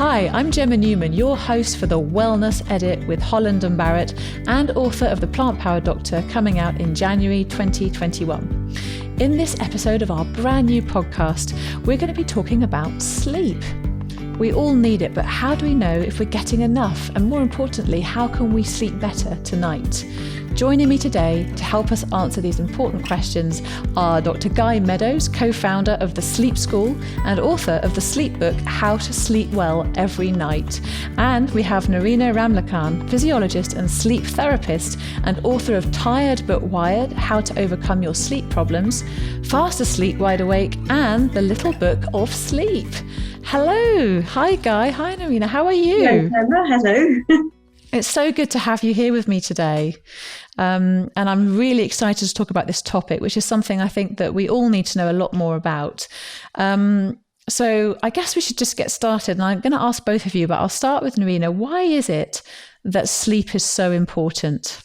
Hi, I'm Gemma Newman, your host for the Wellness Edit with Holland and Barrett, and author of The Plant Powered Doctor, coming out in January 2021. In this episode of our brand new podcast, we're going to be talking about sleep. We all need it, but how do we know if we're getting enough? And more importantly, how can we sleep better tonight? Joining me today to help us answer these important questions are Dr Guy Meadows, co-founder of the Sleep School and author of the sleep book, How to Sleep Well Every Night. And we have Nerina Ramlakhan, physiologist and sleep therapist and author of Tired But Wired, How to Overcome Your Sleep Problems, Fast Asleep, Wide Awake, and The Little Book of Sleep. Hello. Hi, Guy. Hi, Nerina. How are you? Hello. It's so good to have you here with me today. And I'm really excited to talk about this topic, which is something I think that we all need to know a lot more about. So I guess we should just get started. And I'm going to ask both of you, but I'll start with Nerina. Why is it that sleep is so important?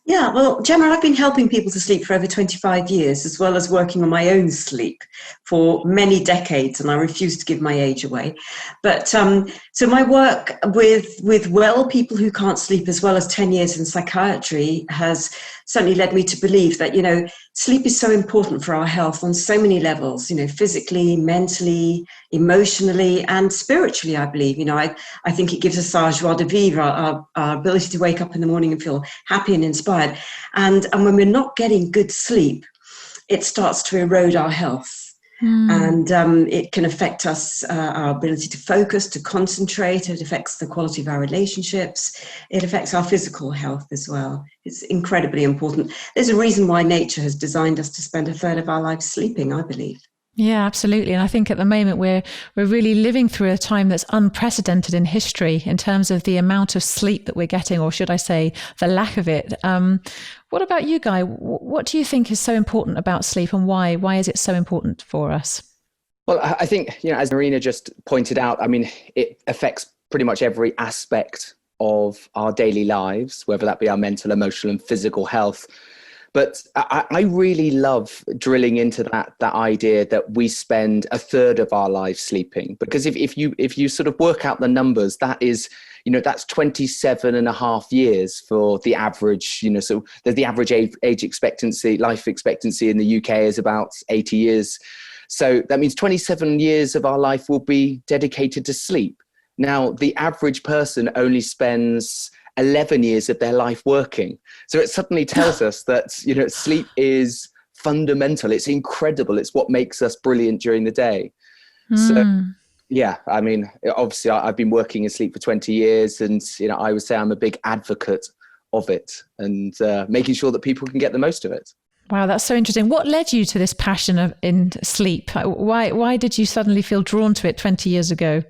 Yeah, well, Gemma, I've been helping people to sleep for over 25 years, as well as working on my own sleep for many decades, and I refuse to give my age away. But so my work with well people who can't sleep, as well as 10 years in psychiatry, has certainly led me to believe that, sleep is so important for our health on so many levels, physically, mentally, emotionally, and spiritually, I believe. I think it gives us our joie de vivre, our ability to wake up in the morning and feel happy and inspired. And when we're not getting good sleep, it starts to erode our health. And it can affect us, our ability to focus, to concentrate. It affects the quality of our relationships. It affects our physical health as well. It's incredibly important. There's a reason why nature has designed us to spend a third of our lives sleeping, I believe. Yeah, absolutely. And I think at the moment we're really living through a time that's unprecedented in history in terms of the amount of sleep that we're getting, or should I say the lack of it. What about you, Guy? What do you think is so important about sleep, and why? Why is it so important for us? Well, I think, as Nerina just pointed out, it affects pretty much every aspect of our daily lives, whether that be our mental, emotional and physical health. But I really love drilling into that idea that we spend a third of our lives sleeping, because if you sort of work out the numbers, that is, that's 27 and a half years for the average, so the average life expectancy in the UK is about 80 years. So that means 27 years of our life will be dedicated to sleep. Now, the average person only spends 11 years of their life working. So it suddenly tells us that, sleep is fundamental. It's incredible. It's what makes us brilliant during the day. So, yeah, obviously I've been working in sleep for 20 years and, I would say I'm a big advocate of it and making sure that people can get the most of it. Wow, that's so interesting. What led you to this passion in sleep? Why did you suddenly feel drawn to it 20 years ago?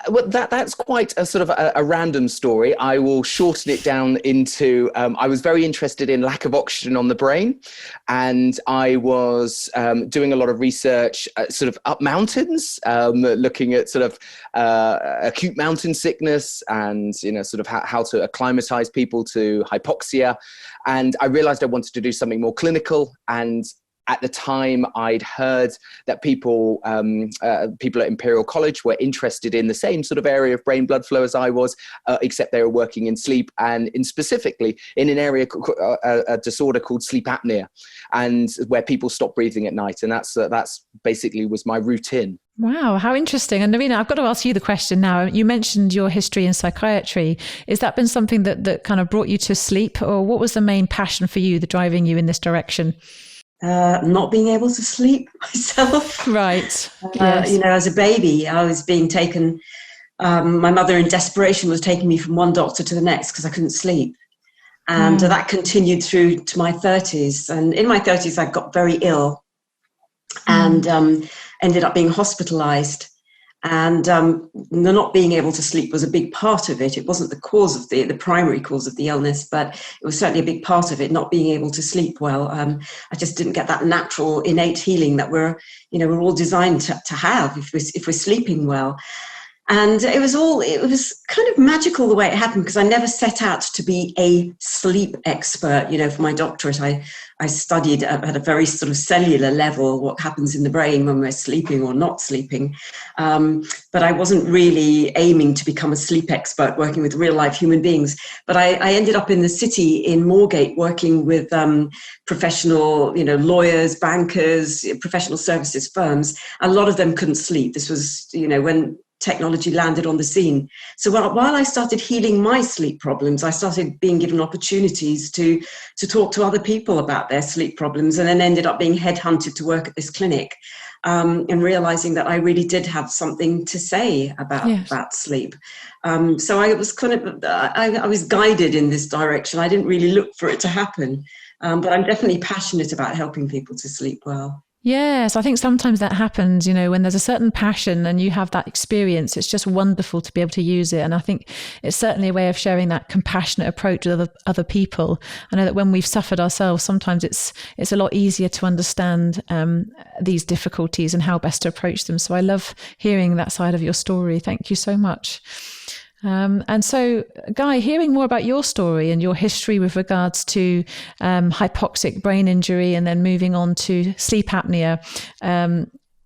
Well, that's quite a sort of a random story. I will shorten it down into, I was very interested in lack of oxygen on the brain, and I was doing a lot of research sort of up mountains, looking at sort of acute mountain sickness and, sort of how to acclimatize people to hypoxia. And I realized I wanted to do something more clinical, and at the time, I'd heard that people at Imperial College were interested in the same sort of area of brain blood flow as I was, except they were working in sleep, and specifically in an area, a disorder called sleep apnea, and where people stop breathing at night. And that's basically was my route in. Wow, how interesting. And Nerina, I've got to ask you the question now. You mentioned your history in psychiatry. Has that been something that kind of brought you to sleep, or what was the main passion for you, that driving you in this direction? Not being able to sleep myself. Right. Yes. As a baby, I was being taken, my mother in desperation was taking me from one doctor to the next because I couldn't sleep. And that continued through to my 30s. And in my 30s, I got very ill and ended up being hospitalized. And the not being able to sleep was a big part of it. It wasn't the cause of the primary cause of the illness, but it was certainly a big part of it, not being able to sleep well. I just didn't get that natural, innate healing that we're all designed to have if we're sleeping well. And it was kind of magical the way it happened, because I never set out to be a sleep expert. For my doctorate, I studied at a very sort of cellular level what happens in the brain when we're sleeping or not sleeping. But I wasn't really aiming to become a sleep expert working with real life human beings. But I ended up in the city in Moorgate working with professional, lawyers, bankers, professional services firms. A lot of them couldn't sleep. This was, when technology landed on the scene. So while I started healing my sleep problems, I started being given opportunities to talk to other people about their sleep problems, and then ended up being headhunted to work at this clinic, and realizing that I really did have something to say about sleep. So I was I was guided in this direction. I didn't really look for it to happen, but I'm definitely passionate about helping people to sleep well. Yes, I think sometimes that happens, when there's a certain passion and you have that experience, it's just wonderful to be able to use it. And I think it's certainly a way of sharing that compassionate approach with other people. I know that when we've suffered ourselves, sometimes it's a lot easier to understand these difficulties and how best to approach them. So I love hearing that side of your story. Thank you so much. And so, Guy, hearing more about your story and your history with regards to hypoxic brain injury and then moving on to sleep apnea,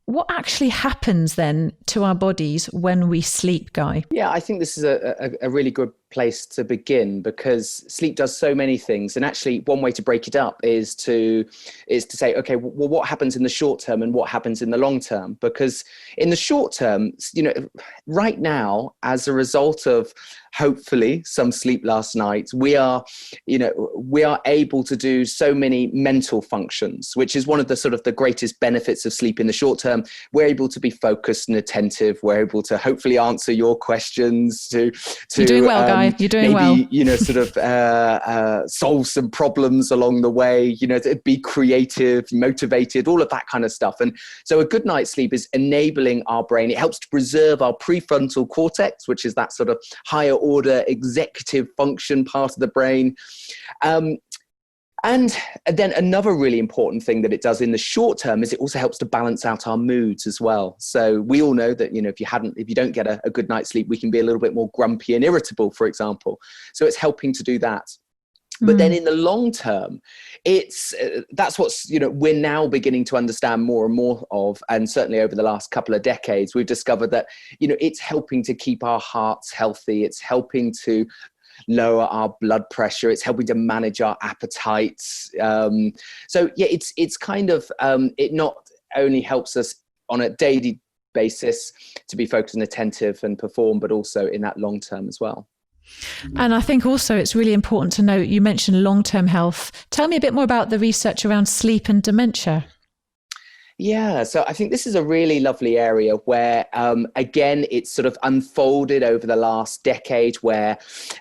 what actually happens then to our bodies when we sleep, Guy? Yeah, I think this is a really good place to begin, because sleep does so many things. And actually, one way to break it up is to say, okay, well, what happens in the short term and what happens in the long term? Because in the short term, right now, as a result of hopefully some sleep last night, we are able to do so many mental functions, which is one of the sort of the greatest benefits of sleep in the short term. We're able to be focused and attentive. We're able to hopefully answer your questions, to You're doing well, Guy. You're doing maybe, well. sort of solve some problems along the way, to be creative, motivated, all of that kind of stuff. And so a good night's sleep is enabling our brain. It helps to preserve our prefrontal cortex, which is that sort of higher order executive function part of the brain. And then another really important thing that it does in the short term is it also helps to balance out our moods as well. So we all know that, if you don't get a good night's sleep, we can be a little bit more grumpy and irritable, for example. So it's helping to do that. But then in the long term, that's what's, we're now beginning to understand more and more of. And certainly over the last couple of decades, we've discovered that, it's helping to keep our hearts healthy. It's helping to lower our blood pressure. It's helping to manage our appetites. So yeah, it's kind of, it not only helps us on a daily basis to be focused and attentive and perform, but also in that long term as well. And I think also it's really important to note, you mentioned long-term health. Tell me a bit more about the research around sleep and dementia. Yeah, so I think this is a really lovely area where, again, it's sort of unfolded over the last decade, where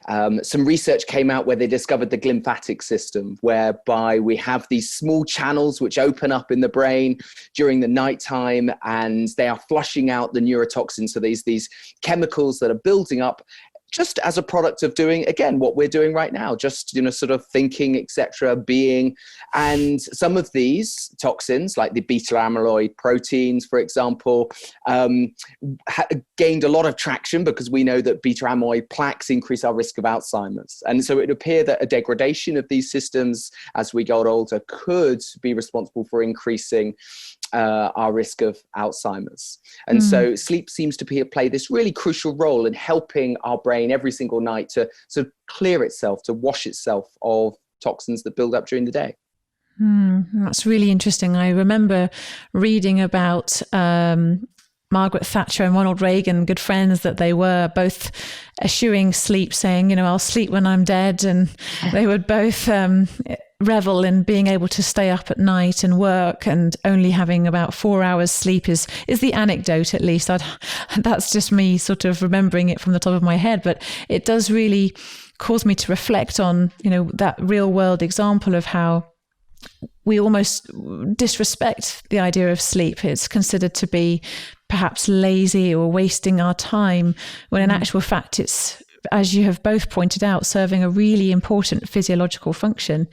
some research came out where they discovered the glymphatic system, whereby we have these small channels which open up in the brain during the nighttime, and they are flushing out the neurotoxins. So these chemicals that are building up just as a product of doing, again, what we're doing right now, just, sort of thinking, etc., being. And some of these toxins, like the beta amyloid proteins, for example, gained a lot of traction because we know that beta amyloid plaques increase our risk of Alzheimer's. And so it appeared that a degradation of these systems as we got older could be responsible for increasing our risk of Alzheimer's. And so sleep seems to play this really crucial role in helping our brain every single night to sort of clear itself, to wash itself of toxins that build up during the day. That's really interesting. I remember reading about Margaret Thatcher and Ronald Reagan, good friends that they were, both eschewing sleep, saying, I'll sleep when I'm dead. And they would both revel in being able to stay up at night and work, and only having about 4 hours sleep is the anecdote, at least. That's just me sort of remembering it from the top of my head, but it does really cause me to reflect on, that real world example of how we almost disrespect the idea of sleep. It's considered to be perhaps lazy or wasting our time, when in actual fact it's as you have both pointed out, serving a really important physiological function.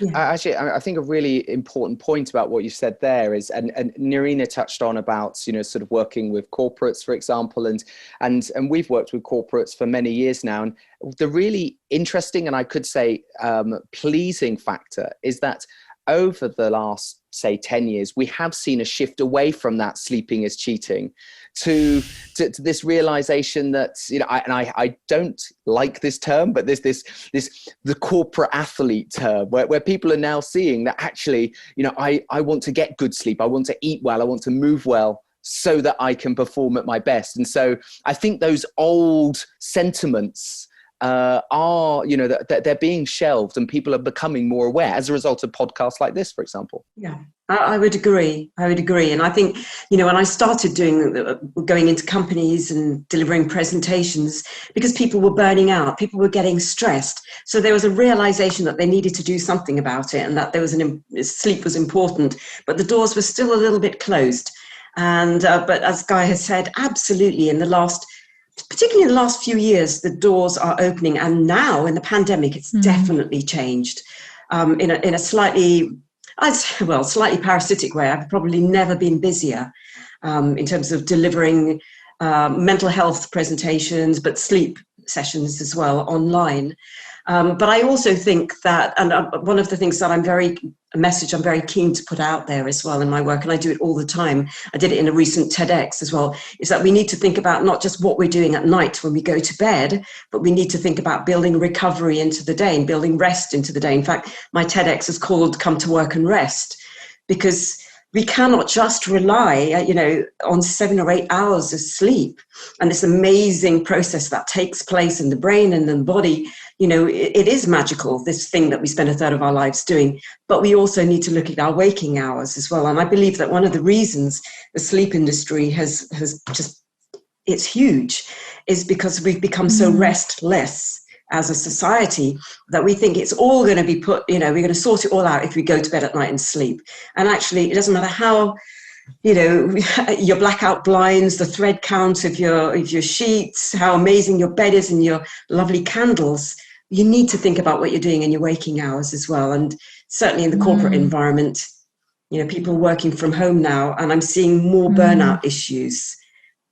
Yeah. Actually, I think a really important point about what you said there is, and Nerina touched on about, sort of working with corporates, for example, and we've worked with corporates for many years now. And the really interesting, and I could say pleasing factor is that over the last, say, 10 years, we have seen a shift away from that sleeping is cheating to this realization that, I don't like this term, but this the corporate athlete term, where people are now seeing that actually, I want to get good sleep, I want to eat well, I want to move well, so that I can perform at my best. And so I think those old sentiments are, they're being shelved, and people are becoming more aware as a result of podcasts like this, for example. Yeah, I would agree. And I think, when I started going into companies and delivering presentations, because people were burning out, people were getting stressed. So there was a realization that they needed to do something about it, and that sleep was important, but the doors were still a little bit closed. And, but as Guy has said, absolutely, particularly in the last few years, the doors are opening. And now in the pandemic, it's definitely changed in a slightly parasitic way. I've probably never been busier in terms of delivering mental health presentations, but sleep sessions as well online. But I also think that, and one of the things that I'm very keen to put out there as well in my work, and I do it all the time, I did it in a recent TEDx as well, is that we need to think about not just what we're doing at night when we go to bed, but we need to think about building recovery into the day and building rest into the day. In fact, my TEDx is called Come to Work and Rest, because we cannot just rely, on 7 or 8 hours of sleep and this amazing process that takes place in the brain and the body. It is magical, this thing that we spend a third of our lives doing, but we also need to look at our waking hours as well. And I believe that one of the reasons the sleep industry has just, it's huge, is because we've become so restless as a society that we think it's all going to be we're going to sort it all out if we go to bed at night and sleep. And actually, it doesn't matter how, your blackout blinds, the thread count of your sheets, how amazing your bed is and your lovely candles. You need to think about what you're doing in your waking hours as well. And certainly in the corporate environment, people working from home now, and I'm seeing more burnout issues.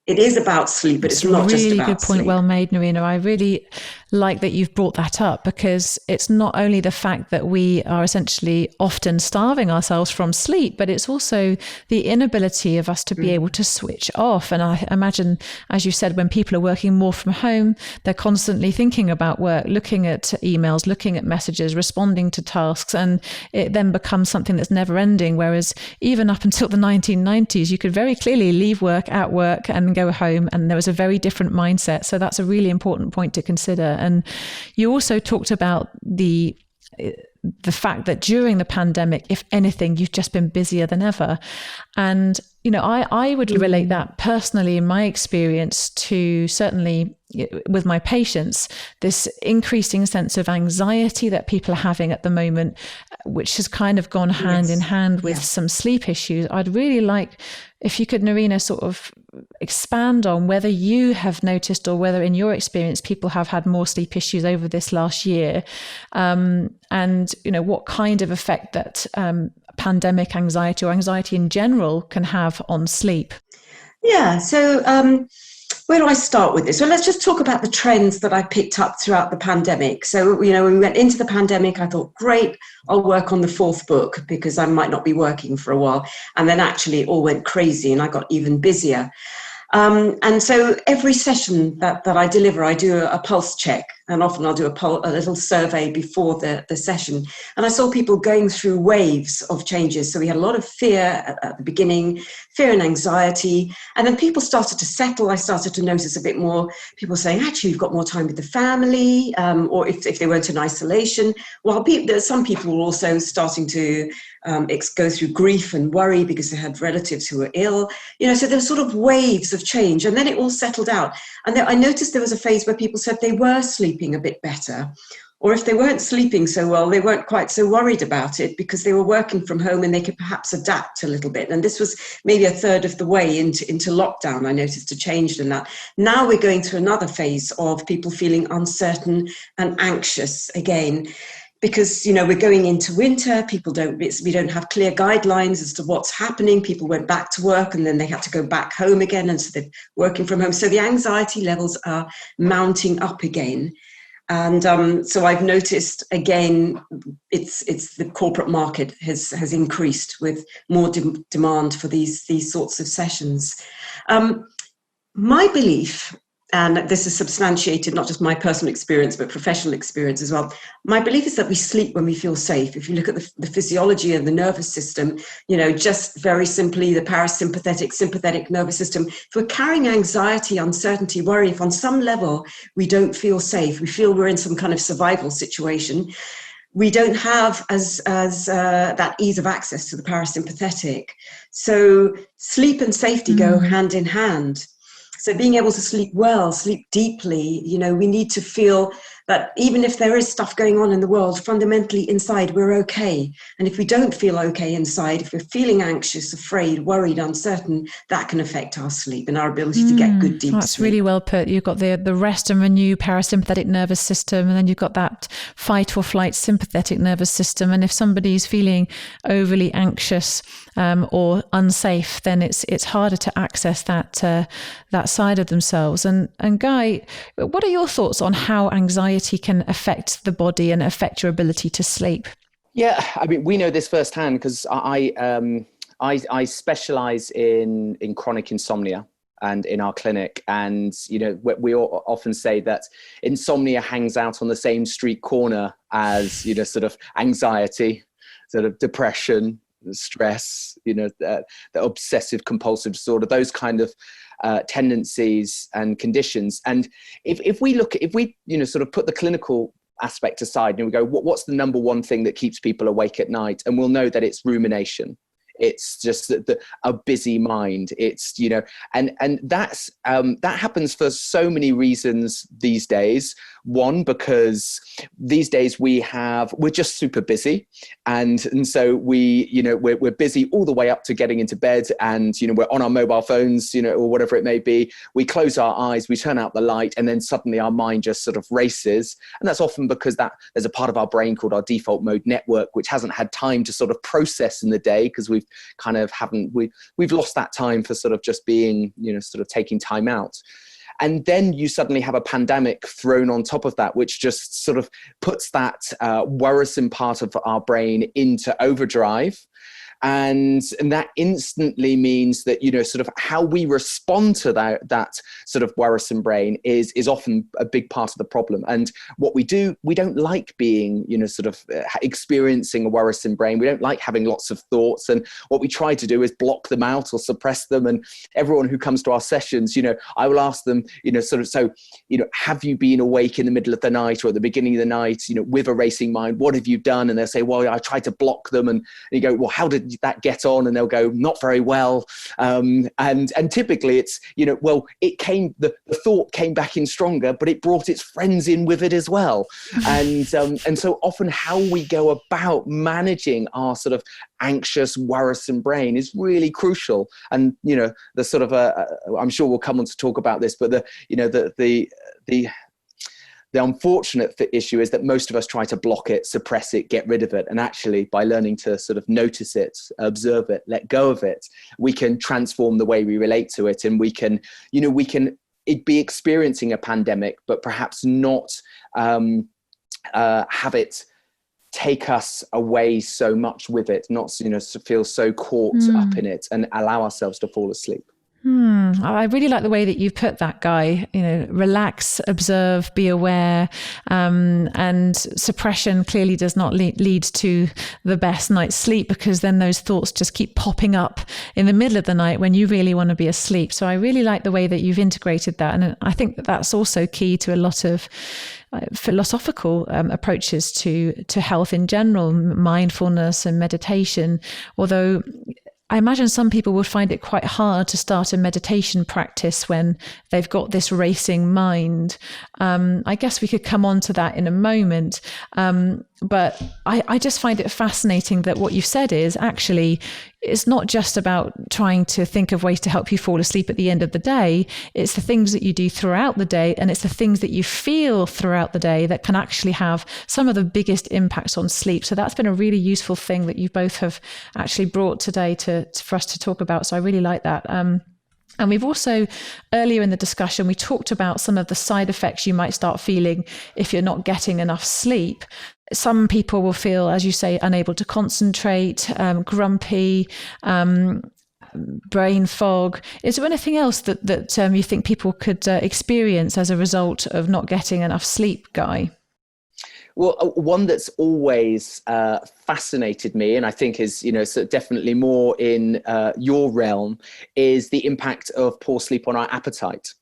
It is about sleep, but it's not just about sleep. Really good point, well made, Nerina. I really like that you've brought that up, because it's not only the fact that we are essentially often starving ourselves from sleep, but it's also the inability of us to be able to switch off. And I imagine, as you said, when people are working more from home, they're constantly thinking about work, looking at emails, looking at messages, responding to tasks, and it then becomes something that's never ending. Whereas even up until the 1990s, you could very clearly leave work at work and go home, and there was a very different mindset. So that's a really important point to consider. And you also talked about the fact that during the pandemic, if anything, you've just been busier than ever. And, I would relate that personally in my experience to, certainly with my patients, this increasing sense of anxiety that people are having at the moment, which has kind of gone hand in hand with some sleep issues. I'd really like if you could, Nerina, sort of expand on whether you have noticed, or whether in your experience people have had more sleep issues over this last year, and what kind of effect that pandemic anxiety or anxiety in general can have on sleep. Yeah, so where do I start with this? Well, let's just talk about the trends that I picked up throughout the pandemic. So, when we went into the pandemic, I thought, great, I'll work on the 4th book because I might not be working for a while. And then actually it all went crazy and I got even busier. And so every session that I deliver, I do a pulse check, and often I'll do a little survey before the session. And I saw people going through waves of changes. So we had a lot of fear at the beginning, fear and anxiety, and then people started to settle. I started to notice a bit more people saying, actually, you've got more time with the family, or if they weren't in isolation. Well, some people were also starting to go through grief and worry because they had relatives who were ill. So there were sort of waves of change, and then it all settled out. And I noticed there was a phase where people said they were sleeping a bit better, Or if they weren't sleeping so well, they weren't quite so worried about it because they were working from home and they could perhaps adapt a little bit. And this was maybe a third of the way into lockdown. I noticed a change in that. Now we're going through another phase of people feeling uncertain and anxious again. Because, we're going into winter, we don't have clear guidelines as to what's happening. People went back to work and then they had to go back home again. And so they're working from home. So the anxiety levels are mounting up again. And so I've noticed again, it's the corporate market has increased with more demand for these sorts of sessions. My belief, and this is substantiated, not just my personal experience, but professional experience as well. My belief is that we sleep when we feel safe. If you look at the physiology of the nervous system, just very simply the parasympathetic, sympathetic nervous system. If we're carrying anxiety, uncertainty, worry, if on some level we don't feel safe, we feel we're in some kind of survival situation, we don't have as that ease of access to the parasympathetic. So sleep and safety go hand in hand. So being able to sleep well, sleep deeply, we need to feel that even if there is stuff going on in the world, fundamentally inside, we're okay. And if we don't feel okay inside, if we're feeling anxious, afraid, worried, uncertain, that can affect our sleep and our ability to get good deep sleep. That's really well put. You've got the rest and renew parasympathetic nervous system, and then you've got that fight or flight sympathetic nervous system. And if somebody's feeling overly anxious or unsafe, then it's harder to access that side of themselves. And Guy, what are your thoughts on how anxiety can affect the body and affect your ability to sleep? Yeah, I mean, we know this firsthand because I specialize in chronic insomnia and in our clinic. And, we often say that insomnia hangs out on the same street corner as, sort of anxiety, sort of depression, stress, the obsessive compulsive disorder, those kind of tendencies and conditions. And if we sort of put the clinical aspect aside and we go, what's the number one thing that keeps people awake at night? And we'll know that it's rumination. It's just a busy mind. It's, and that happens for so many reasons these days. One, because these days we're just super busy. And so we're busy all the way up to getting into bed, and, we're on our mobile phones, or whatever it may be. We close our eyes, we turn out the light, and then suddenly our mind just sort of races. And that's often because there's a part of our brain called our default mode network, which hasn't had time to sort of process in the day, because we've lost that time for sort of just being, sort of taking time out. And then you suddenly have a pandemic thrown on top of that, which just sort of puts that worrisome part of our brain into overdrive. And that instantly means that, sort of how we respond to that sort of worrisome brain is often a big part of the problem. And what we don't like being, sort of experiencing a worrisome brain. We don't like having lots of thoughts. And what we try to do is block them out or suppress them. And everyone who comes to our sessions, I will ask them, have you been awake in the middle of the night or at the beginning of the night, with a racing mind? What have you done? And they'll say, well, I tried to block them. And you go, well, how did that get on? And they'll go, not very well. And typically it's, the thought came back in stronger, but it brought its friends in with it as well. And so often how we go about managing our sort of anxious, worrisome brain is really crucial. And, the sort of, I'm sure we'll come on to talk about this, but the unfortunate issue is that most of us try to block it, suppress it, get rid of it. And actually, by learning to sort of notice it, observe it, let go of it, we can transform the way we relate to it. And we can be experiencing a pandemic, but perhaps not have it take us away so much with it, not, feel so caught up in it and allow ourselves to fall asleep. I really like the way that you've put that, Guy. Relax, observe, be aware, and suppression clearly does not lead to the best night's sleep, because then those thoughts just keep popping up in the middle of the night when you really want to be asleep. So I really like the way that you've integrated that, and I think that that's also key to a lot of philosophical approaches to health in general, mindfulness and meditation. Although I imagine some people would find it quite hard to start a meditation practice when they've got this racing mind. I guess we could come on to that in a moment. But I just find it fascinating that what you've said is actually, it's not just about trying to think of ways to help you fall asleep at the end of the day. It's the things that you do throughout the day, and it's the things that you feel throughout the day that can actually have some of the biggest impacts on sleep. So that's been a really useful thing that you both have actually brought today for us to talk about. So I really like that. And we've also, earlier in the discussion, we talked about some of the side effects you might start feeling if you're not getting enough sleep. Some people will feel, as you say, unable to concentrate, grumpy, brain fog. Is there anything else that you think people could experience as a result of not getting enough sleep, Guy? Well, one that's always fascinated me, and I think is, so definitely more in your realm, is the impact of poor sleep on our appetite.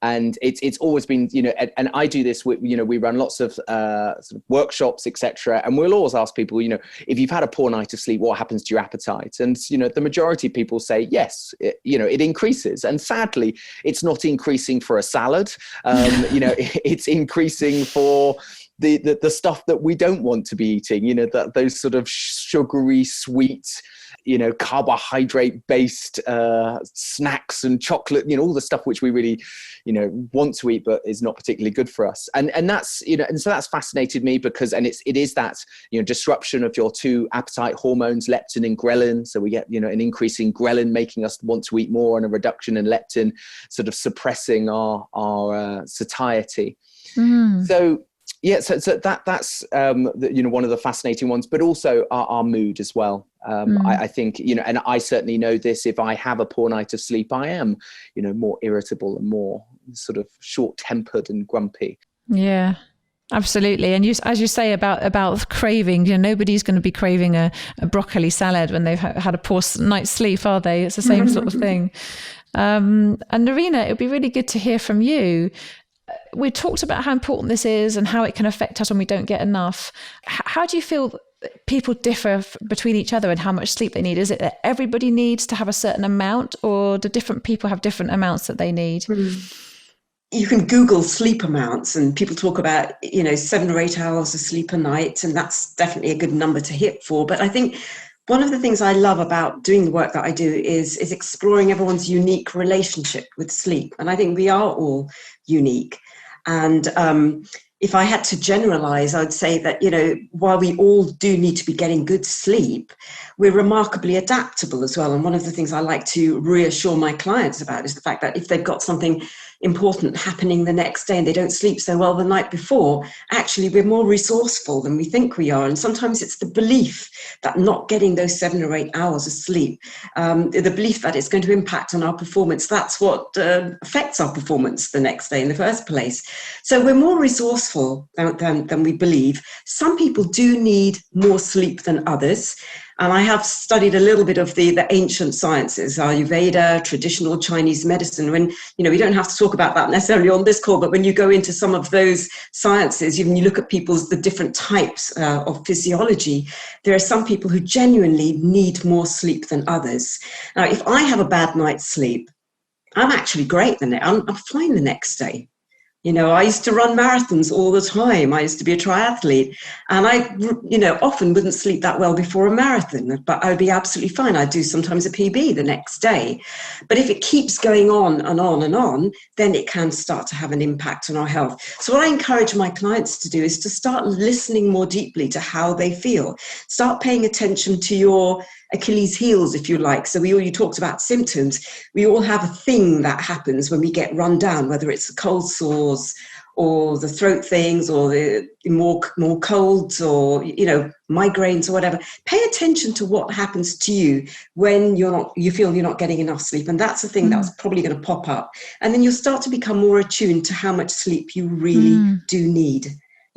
And it's always been, and I do this with, we run lots of sort of workshops, etc. And we'll always ask people, if you've had a poor night of sleep, what happens to your appetite? And, the majority of people say, yes, it increases. And sadly, it's not increasing for a salad. It's increasing for the stuff that we don't want to be eating, those sort of sugary, sweet, carbohydrate based snacks and chocolate, all the stuff which we really, want to eat, but is not particularly good for us. And that's, and so that's fascinated me because, and it is that, disruption of your two appetite hormones, leptin and ghrelin. So we get, an increase in ghrelin making us want to eat more, and a reduction in leptin sort of suppressing our satiety. So that's one of the fascinating ones, but also our mood as well. I think, and I certainly know this, if I have a poor night of sleep, I am, more irritable and more sort of short-tempered and grumpy. Yeah. Absolutely. And as you say about craving, nobody's going to be craving a broccoli salad when they've had a poor night's sleep, are they? It's the same sort of thing. And Nerina, it would be really good to hear from you. We talked about how important this is and how it can affect us when we don't get enough. How do you feel people differ between each other and how much sleep they need? Is it that everybody needs to have a certain amount, or do different people have different amounts that they need? You can Google sleep amounts, and people talk about, 7 or 8 hours of sleep a night, and that's definitely a good number to hit for. But I think one of the things I love about doing the work that I do is exploring everyone's unique relationship with sleep. And I think we are all unique. And if I had to generalize, I would say that, while we all do need to be getting good sleep, we're remarkably adaptable as well. And one of the things I like to reassure my clients about is the fact that if they've got something important happening the next day and they don't sleep so well the night before, actually we're more resourceful than we think we are. And sometimes it's the belief that not getting those 7 or 8 hours of sleep, the belief that it's going to impact on our performance, that's what affects our performance the next day in the first place. So we're more resourceful than we believe. Some people do need more sleep than others. And I have studied a little bit of the ancient sciences, Ayurveda, traditional Chinese medicine. When, we don't have to talk about that necessarily on this call, but when you go into some of those sciences, even you look at the different types of physiology, there are some people who genuinely need more sleep than others. Now, if I have a bad night's sleep, I'm actually great the next. I'm fine the next day. I used to run marathons all the time. I used to be a triathlete, and I, often wouldn't sleep that well before a marathon, but I'd be absolutely fine. I'd do sometimes a PB the next day. But if it keeps going on and on and on, then it can start to have an impact on our health. So what I encourage my clients to do is to start listening more deeply to how they feel. Start paying attention to your Achilles heels, if you like. So you talked about symptoms. We all have a thing that happens when we get run down, whether it's the cold sores or the throat things or the more colds or, migraines or whatever. Pay attention to what happens to you when you feel you're not getting enough sleep. And that's the thing that's probably going to pop up. And then you'll start to become more attuned to how much sleep you really do need.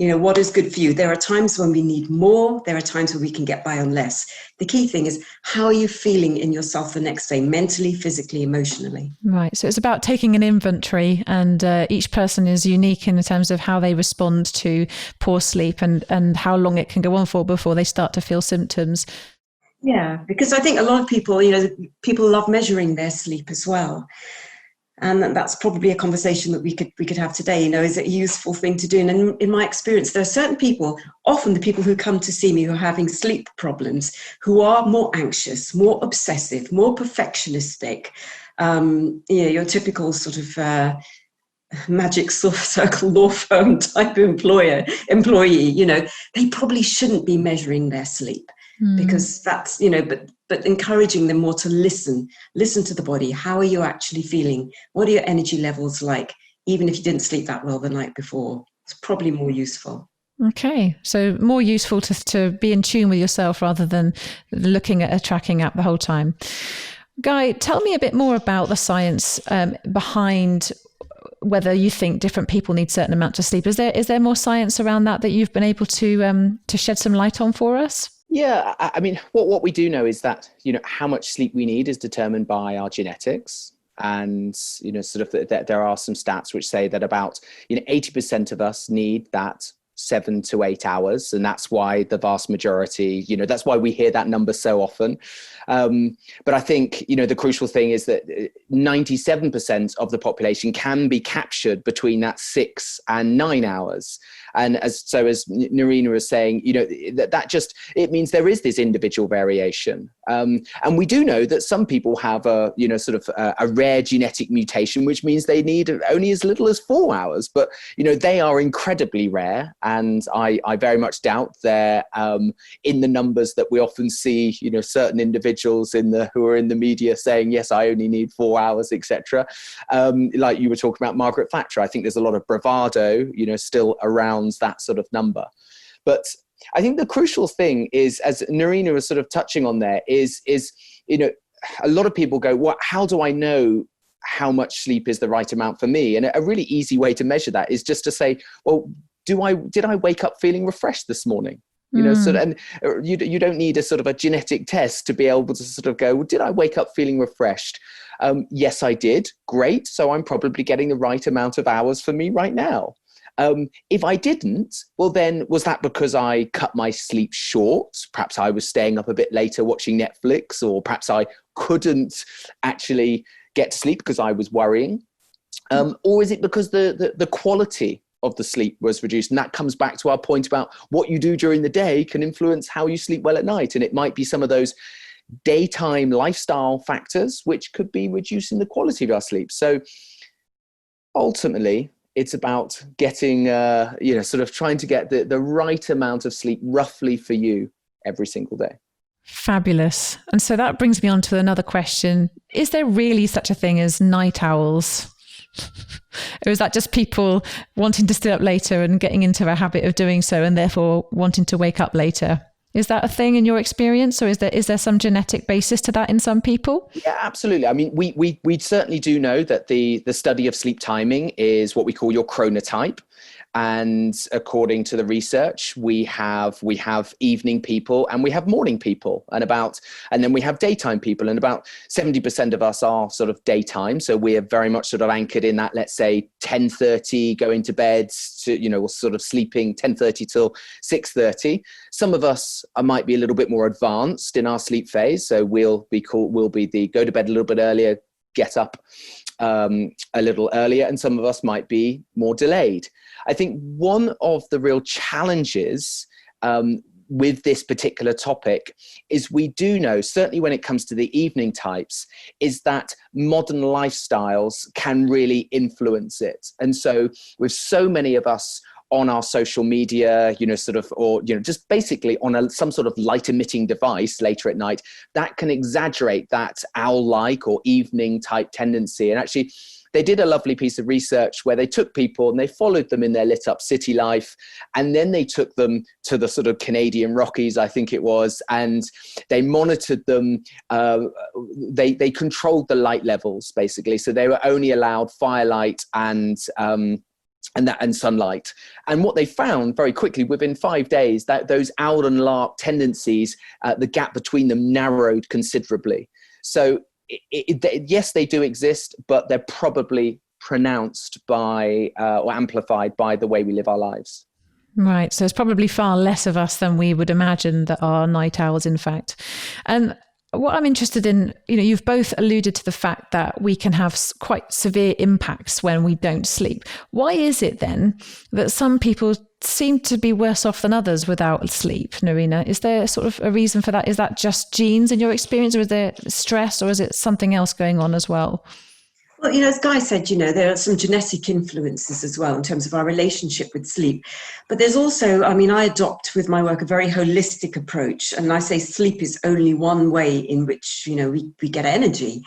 What is good for you? There are times when we need more. There are times when we can get by on less. The key thing is, how are you feeling in yourself the next day, mentally, physically, emotionally? Right. So it's about taking an inventory, and each person is unique in terms of how they respond to poor sleep and how long it can go on for before they start to feel symptoms. Yeah, because I think a lot of people, you know, people love measuring their sleep as well. And that's probably a conversation that we could have today. You know, is it a useful thing to do? And in my experience, there are certain people, often the people who come to see me who are having sleep problems, who are more anxious, more obsessive, more perfectionistic. You know, your typical sort of magic circle law firm type employee. You know, they probably shouldn't be measuring their sleep. Because that's, you know, but encouraging them more to listen to the body. How are you actually feeling? What are your energy levels like? Even if you didn't sleep that well the night before, it's probably more useful. Okay, so more useful to be in tune with yourself rather than looking at a tracking app the whole time. Guy, tell me a bit more about the science behind whether you think different people need certain amounts of sleep. Is there more science around that you've been able to shed some light on for us? Yeah, I mean, what we do know is that, you know, how much sleep we need is determined by our genetics. And, you know, sort of that there are some stats which say that about, you know, 80% of us need that 7 to 8 hours. And that's why the vast majority, you know, that's why we hear that number so often. But I think, you know, the crucial thing is that 97% of the population can be captured between that 6 and 9 hours. And as Nerina is saying, you know, that just, it means there is this individual variation. And we do know that some people have a, you know, sort of a rare genetic mutation, which means they need only as little as 4 hours. But, you know, they are incredibly rare. And I very much doubt they're in the numbers that we often see, you know, certain individuals who are in the media saying, yes, I only need 4 hours, etc. Like you were talking about Margaret Thatcher, I think there's a lot of bravado, you know, still around that sort of number. But I think the crucial thing is, as Nerina was sort of touching on there, is you know, a lot of people go, how do I know how much sleep is the right amount for me? And a really easy way to measure that is just to say, well, did I wake up feeling refreshed this morning? You know, sort of, and you don't need a sort of a genetic test to be able to sort of go, well, did I wake up feeling refreshed? Yes, I did. Great. So I'm probably getting the right amount of hours for me right now. If I didn't, well, then was that because I cut my sleep short? Perhaps I was staying up a bit later watching Netflix, or perhaps I couldn't actually get to sleep because I was worrying. Or is it because the quality of the sleep was reduced? And that comes back to our point about what you do during the day can influence how you sleep well at night. And it might be some of those daytime lifestyle factors which could be reducing the quality of our sleep. So ultimately, it's about getting, you know, sort of trying to get the right amount of sleep roughly for you every single day. Fabulous. And so that brings me on to another question. Is there really such a thing as night owls? Or is that just people wanting to stay up later and getting into a habit of doing so and therefore wanting to wake up later? Is that a thing in your experience, or is there some genetic basis to that in some people? Yeah, absolutely. I mean, we certainly do know that the study of sleep timing is what we call your chronotype. And according to the research, we have evening people and we have morning people, and then we have daytime people, and about 70% of us are sort of daytime. So we are very much sort of anchored in that, let's say 10:30 going to bed to, you know, sort of sleeping 10:30 till 6:30. Some of us might be a little bit more advanced in our sleep phase. So we'll be the go to bed a little bit earlier, get up a little earlier, and some of us might be more delayed. I think one of the real challenges with this particular topic is we do know, certainly when it comes to the evening types, is that modern lifestyles can really influence it. And so with so many of us on our social media, you know, sort of, or, you know, just basically on some sort of light emitting device later at night, that can exaggerate that owl-like or evening type tendency. And actually, they did a lovely piece of research where they took people and they followed them in their lit up city life. And then they took them to the sort of Canadian Rockies, I think it was, and they monitored them. They controlled the light levels, basically. So they were only allowed firelight and sunlight. And what they found very quickly within 5 days, that those owl and lark tendencies, the gap between them narrowed considerably. So yes, they do exist, but they're probably pronounced by or amplified by the way we live our lives. Right. So it's probably far less of us than we would imagine that are night owls, in fact. And what I'm interested in, you've both alluded to the fact that we can have quite severe impacts when we don't sleep. Why is it then that some people seem to be worse off than others without sleep, Nerina? Is there sort of a reason for that? Is that just genes in your experience, or is there stress, or is it something else going on as well? Well, as Guy said, there are some genetic influences as well in terms of our relationship with sleep. But there's also, I adopt with my work a very holistic approach. And I say sleep is only one way in which, we get energy.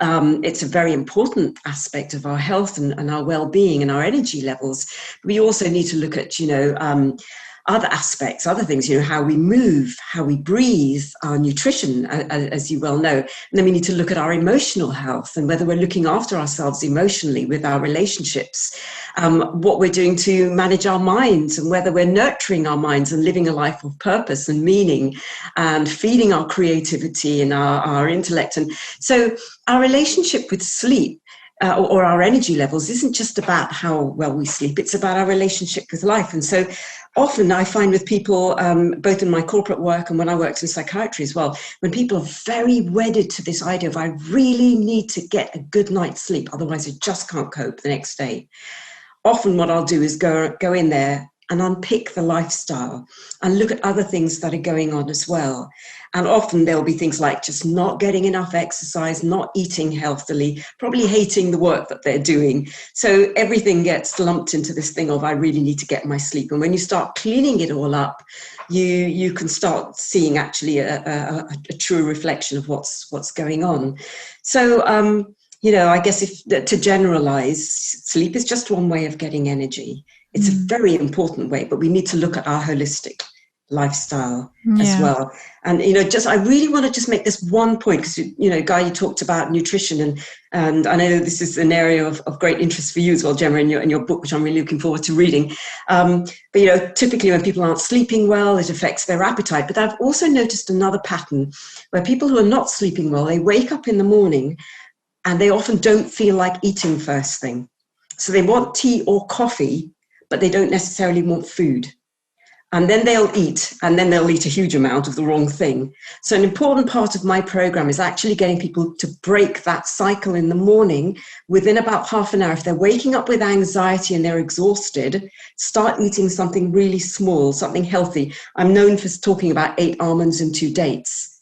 It's a very important aspect of our health and our well-being and our energy levels. We also need to look at, other aspects, other things, how we move, how we breathe, our nutrition, as you well know. And then we need to look at our emotional health and whether we're looking after ourselves emotionally with our relationships, what we're doing to manage our minds and whether we're nurturing our minds and living a life of purpose and meaning and feeding our creativity and our intellect. And so our relationship with sleep or our energy levels isn't just about how well we sleep, it's about our relationship with life. And so often I find with people, both in my corporate work and when I worked in psychiatry as well, when people are very wedded to this idea of I really need to get a good night's sleep, otherwise I just can't cope the next day. Often what I'll do is go in there and unpick the lifestyle and look at other things that are going on as well. And often there'll be things like just not getting enough exercise, not eating healthily, probably hating the work that they're doing. So everything gets lumped into this thing of I really need to get my sleep. And when you start cleaning it all up, you can start seeing actually a true reflection of what's going on. So I guess to generalize, sleep is just one way of getting energy. It's a very important way, but we need to look at our holistic lifestyle as well. And, I really want to just make this one point because, Guy, you talked about nutrition and I know this is an area of great interest for you as well, Gemma, in your book, which I'm really looking forward to reading. But, typically when people aren't sleeping well, it affects their appetite. But I've also noticed another pattern where people who are not sleeping well, they wake up in the morning and they often don't feel like eating first thing. So they want tea or coffee, but they don't necessarily want food. And then they'll eat a huge amount of the wrong thing. So an important part of my program is actually getting people to break that cycle in the morning within about half an hour. If they're waking up with anxiety and they're exhausted, start eating something really small, something healthy. I'm known for talking about 8 almonds and 2 dates.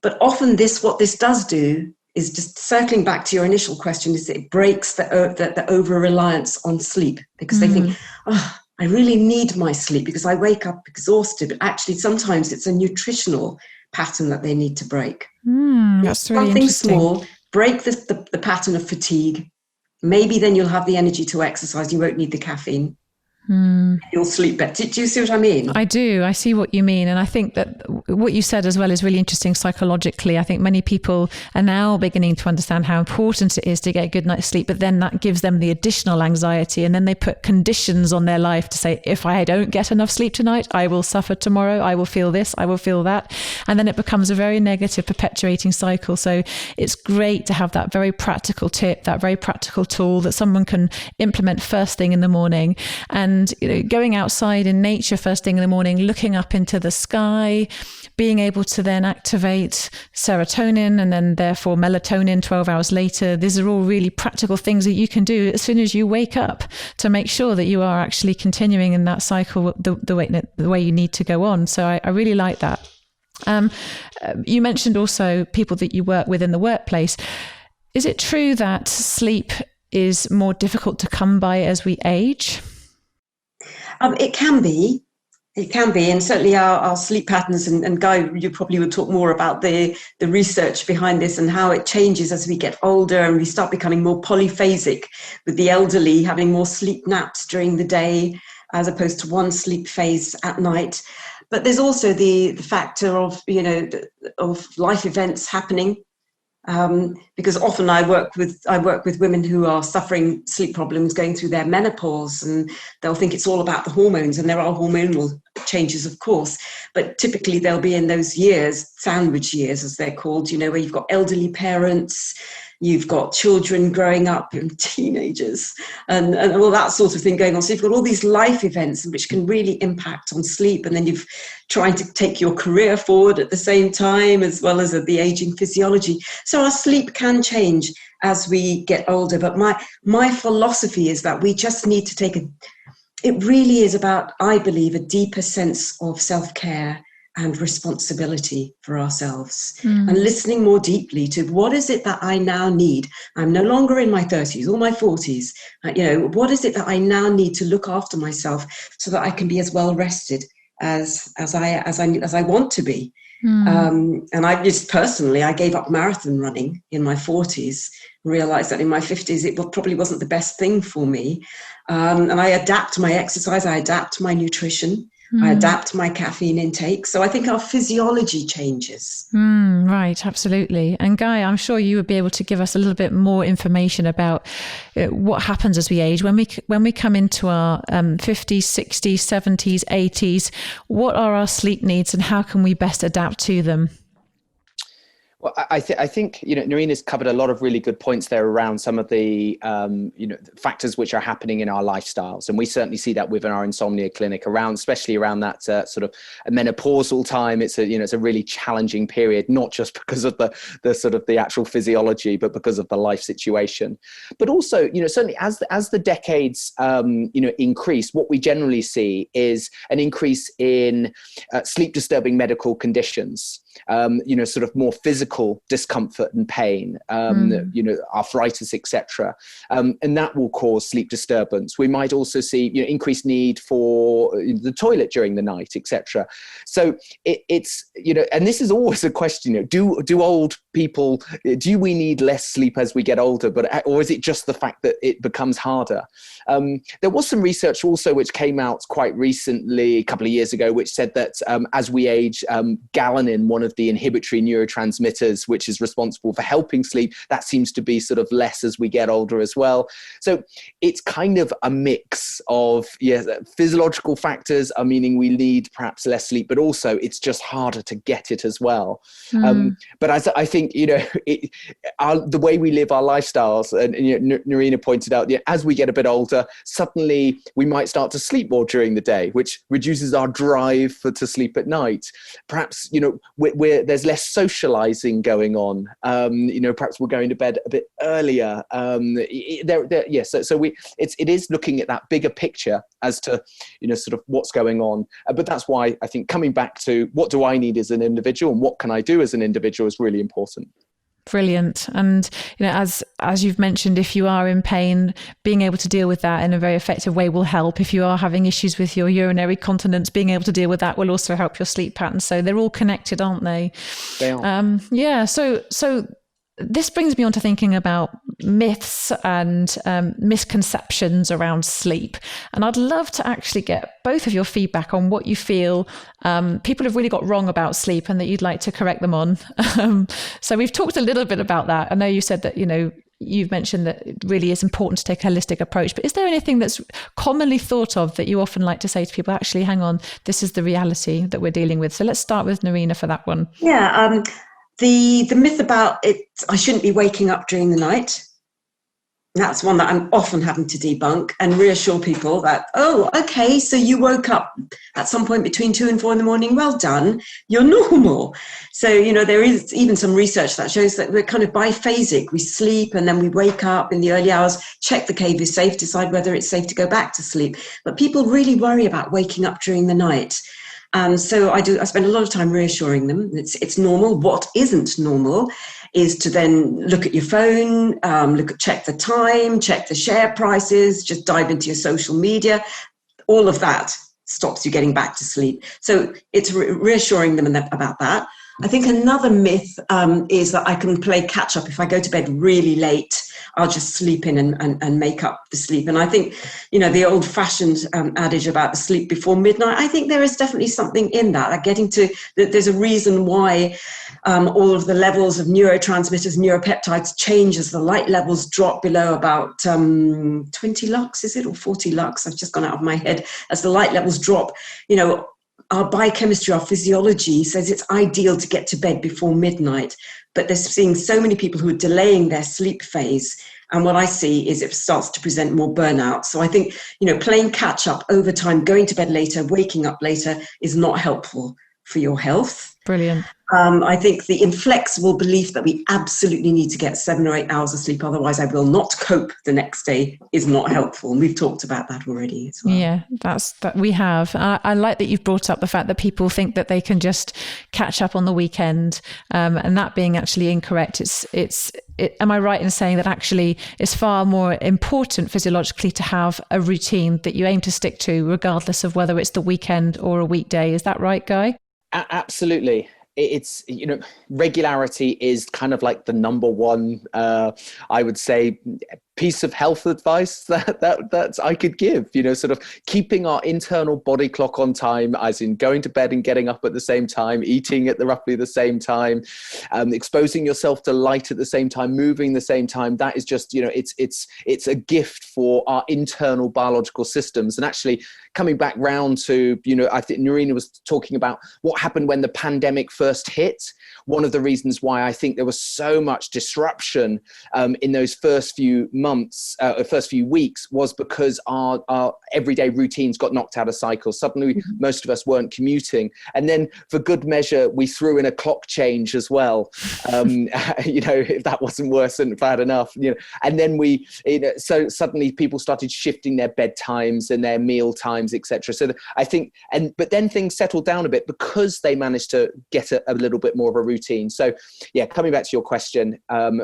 But often what this does do is, just circling back to your initial question, is it breaks the over-reliance on sleep because they think, I really need my sleep because I wake up exhausted. But actually, sometimes it's a nutritional pattern that they need to break. That's really something interesting. Small, break the pattern of fatigue. Maybe then you'll have the energy to exercise. You won't need the caffeine. You'll sleep better. Do you see what I mean? I do. I see what you mean. And I think that what you said as well is really interesting psychologically. I think many people are now beginning to understand how important it is to get a good night's sleep, but then that gives them the additional anxiety. And then they put conditions on their life to say, if I don't get enough sleep tonight, I will suffer tomorrow. I will feel this, I will feel that. And then it becomes a very negative perpetuating cycle. So it's great to have that very practical tip, that very practical tool that someone can implement first thing in the morning. And going outside in nature first thing in the morning, looking up into the sky, being able to then activate serotonin and then therefore melatonin 12 hours later. These are all really practical things that you can do as soon as you wake up to make sure that you are actually continuing in that cycle the way you need to go on. So I really like that. You mentioned also people that you work with in the workplace. Is it true that sleep is more difficult to come by as we age? It can be. And certainly our sleep patterns, and Guy, you probably would talk more about the research behind this and how it changes as we get older and we start becoming more polyphasic, with the elderly having more sleep naps during the day as opposed to one sleep phase at night. But there's also the factor of, of life events happening. Because often I work with women who are suffering sleep problems going through their menopause, and they'll think it's all about the hormones, and there are hormonal changes, of course, but typically they'll be in those years, sandwich years as they're called, where you've got elderly parents, you've got children growing up and teenagers and all that sort of thing going on. So you've got all these life events which can really impact on sleep. And then you've trying to take your career forward at the same time, as well as the aging physiology. So our sleep can change as we get older. But my philosophy is that we just need to it really is about, I believe, a deeper sense of self-care and responsibility for ourselves, and listening more deeply to what is it that I now need. I'm no longer in my 30s or my 40s. What is it that I now need to look after myself so that I can be as well rested as I want to be. And I just personally, I gave up marathon running in my 40s, realized that in my 50s it probably wasn't the best thing for me. And I adapt my exercise, I adapt my nutrition, I adapt my caffeine intake. So I think our physiology changes. Right, absolutely. And Guy, I'm sure you would be able to give us a little bit more information about what happens as we age. When we come into our 50s, 60s, 70s, 80s, what are our sleep needs and how can we best adapt to them? Well, I think Nerina's covered a lot of really good points there around some of the factors which are happening in our lifestyles, and we certainly see that within our insomnia clinic, especially around that sort of a menopausal time. It's a really challenging period, not just because of the sort of the actual physiology, but because of the life situation. But also, certainly as the decades increase, what we generally see is an increase in sleep disturbing medical conditions. Sort of more physical discomfort and pain, arthritis, etc. And that will cause sleep disturbance. We might also see increased need for the toilet during the night, etc. So it's and this is always a question: do old people, do we need less sleep as we get older, or is it just the fact that it becomes harder? There was some research also which came out quite recently, a couple of years ago, which said that as we age, galanin, one of the inhibitory neurotransmitters, which is responsible for helping sleep, that seems to be sort of less as we get older as well. So it's kind of a mix of physiological factors are meaning we need perhaps less sleep, but also it's just harder to get it as well. But as I think the way we live our lifestyles, and Nerina pointed out, as we get a bit older, suddenly we might start to sleep more during the day, which reduces our drive to sleep at night. Perhaps there's less socializing going on. Perhaps we're going to bed a bit earlier. So it is looking at that bigger picture as to sort of what's going on. But that's why I think coming back to what do I need as an individual and what can I do as an individual is really important. Brilliant. And as you've mentioned, if you are in pain, being able to deal with that in a very effective way will help. If you are having issues with your urinary continence, being able to deal with that will also help your sleep pattern. So they're all connected, aren't they? They are. So this brings me on to thinking about myths and misconceptions around sleep. And I'd love to actually get both of your feedback on what you feel people have really got wrong about sleep and that you'd like to correct them on. So we've talked a little bit about that. I know you said that, you've mentioned that it really is important to take a holistic approach, but is there anything that's commonly thought of that you often like to say to people, actually, hang on, this is the reality that we're dealing with? So let's start with Nerina for that one. Yeah. The myth about it, I shouldn't be waking up during the night. That's one that I'm often having to debunk and reassure people that, oh, okay, so you woke up at some point between 2 and 4 in the morning. Well done, you're normal. So, there is even some research that shows that we're kind of biphasic. We sleep and then we wake up in the early hours, check the cave is safe, decide whether it's safe to go back to sleep. But people really worry about waking up during the night. So I spend a lot of time reassuring them it's normal. What isn't normal is to then look at your phone, check the time, check the share prices, just dive into your social media. All of that stops you getting back to sleep. So it's reassuring them about that. I think another myth is that I can play catch up. If I go to bed really late, I'll just sleep in and make up the sleep. And I think, the old fashioned adage about sleep before midnight, I think there is definitely something in that. Like there's a reason why all of the levels of neurotransmitters, neuropeptides change as the light levels drop below about 20 lux, is it? Or 40 lux? I've just gone out of my head. As the light levels drop, our biochemistry, our physiology says it's ideal to get to bed before midnight. but they're seeing so many people who are delaying their sleep phase. And what I see is it starts to present more burnout. So I think, playing catch up over time, going to bed later, waking up later is not helpful for your health. Brilliant. I think the inflexible belief that we absolutely need to get 7 or 8 hours of sleep, otherwise I will not cope the next day, is not helpful. And we've talked about that already as well. Yeah, that we have. I like that you've brought up the fact that people think that they can just catch up on the weekend, and that being actually incorrect. Am I right in saying that actually it's far more important physiologically to have a routine that you aim to stick to, regardless of whether it's the weekend or a weekday? Is that right, Guy? Absolutely. It's, regularity is kind of like the number one, I would say, piece of health advice that I could give, sort of keeping our internal body clock on time, as in going to bed and getting up at the same time, eating at roughly the same time, exposing yourself to light at the same time, moving the same time. That is just, it's a gift for our internal biological systems. And actually coming back round to, I think Nerina was talking about what happened when the pandemic first hit. One of the reasons why I think there was so much disruption in those first few months, first few weeks, was because our everyday routines got knocked out of cycle. Suddenly, most of us weren't commuting. And then for good measure, we threw in a clock change as well. If that wasn't worse and bad enough, and then so suddenly people started shifting their bedtimes and their meal times, etc. So I think, but then things settled down a bit because they managed to get a little bit more of a routine. So yeah, coming back to your question,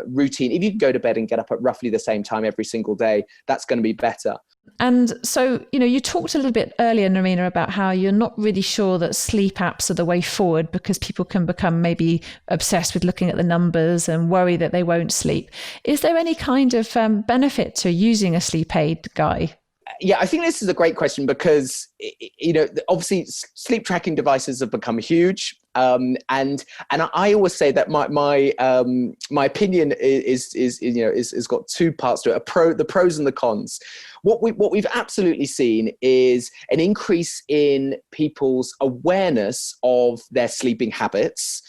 routine, if you can go to bed and get up at roughly the same time every single day, that's going to be better. And so, you talked a little bit earlier, Nerina, about how you're not really sure that sleep apps are the way forward because people can become maybe obsessed with looking at the numbers and worry that they won't sleep. Is there any kind of benefit to using a sleep aid, Guy? Yeah, I think this is a great question because, obviously sleep tracking devices have become huge. And I always say that my opinion is got two parts to it: the pros and the cons. What we've absolutely seen is an increase in people's awareness of their sleeping habits.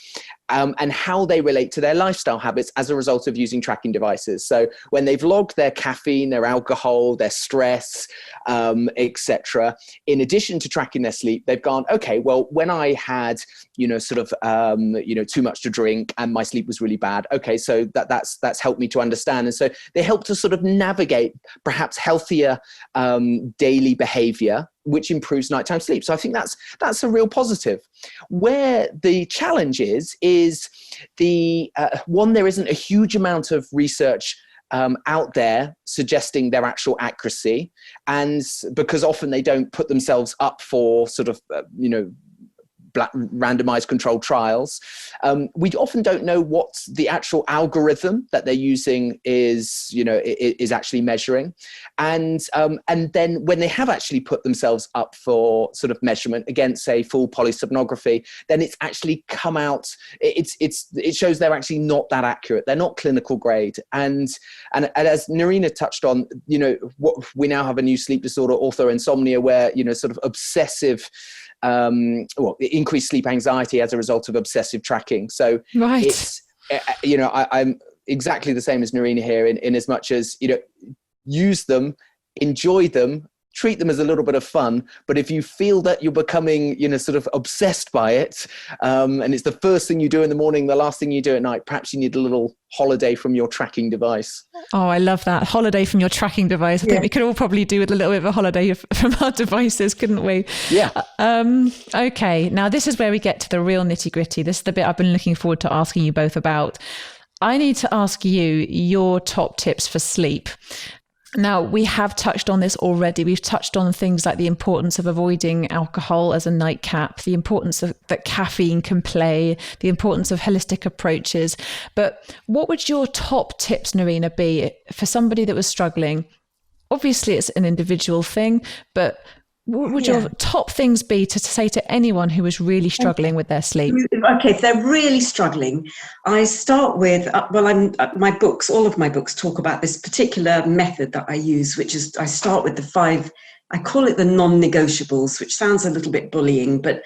And how they relate to their lifestyle habits as a result of using tracking devices. So when they've logged their caffeine, their alcohol, their stress, etc., in addition to tracking their sleep, they've gone, okay, well, when I had, too much to drink and my sleep was really bad. Okay, so that's helped me to understand. And so they help to sort of navigate perhaps healthier daily behavior, which improves nighttime sleep. So I think that's a real positive. Where the challenge is the one, there isn't a huge amount of research out there suggesting their actual accuracy, and because often they don't put themselves up for sort of randomized controlled trials. We often don't know what the actual algorithm that they're using is actually measuring. And then when they have actually put themselves up for sort of measurement against, say, full polysomnography, then it's actually come out, it shows they're actually not that accurate. They're not clinical grade. And as Nerina touched on, what we now have a new sleep disorder, orthoinsomnia, where, sort of obsessive, increased sleep anxiety as a result of obsessive tracking. So right. It's, I'm exactly the same as Nerina here in as much as, use them, enjoy them, treat them as a little bit of fun. But if you feel that you're becoming, sort of obsessed by it, and it's the first thing you do in the morning, the last thing you do at night, perhaps you need a little holiday from your tracking device. Oh, I love that. Holiday from your tracking device. I think we could all probably do with a little bit of a holiday from our devices, couldn't we? Yeah. Okay. Now, this is where we get to the real nitty gritty. This is the bit I've been looking forward to asking you both about. I need to ask you your top tips for sleep. Now, we have touched on this already. We've touched on things like the importance of avoiding alcohol as a nightcap, the importance of that caffeine can play, the importance of holistic approaches. But what would your top tips, Nerina, be for somebody that was struggling? Obviously, it's an individual thing, but what would your top things be to say to anyone who was really struggling with their sleep? Okay, if they're really struggling, I start with, my books, all of my books talk about this particular method that I use, which is I start with the 5, I call it the non-negotiables, which sounds a little bit bullying, but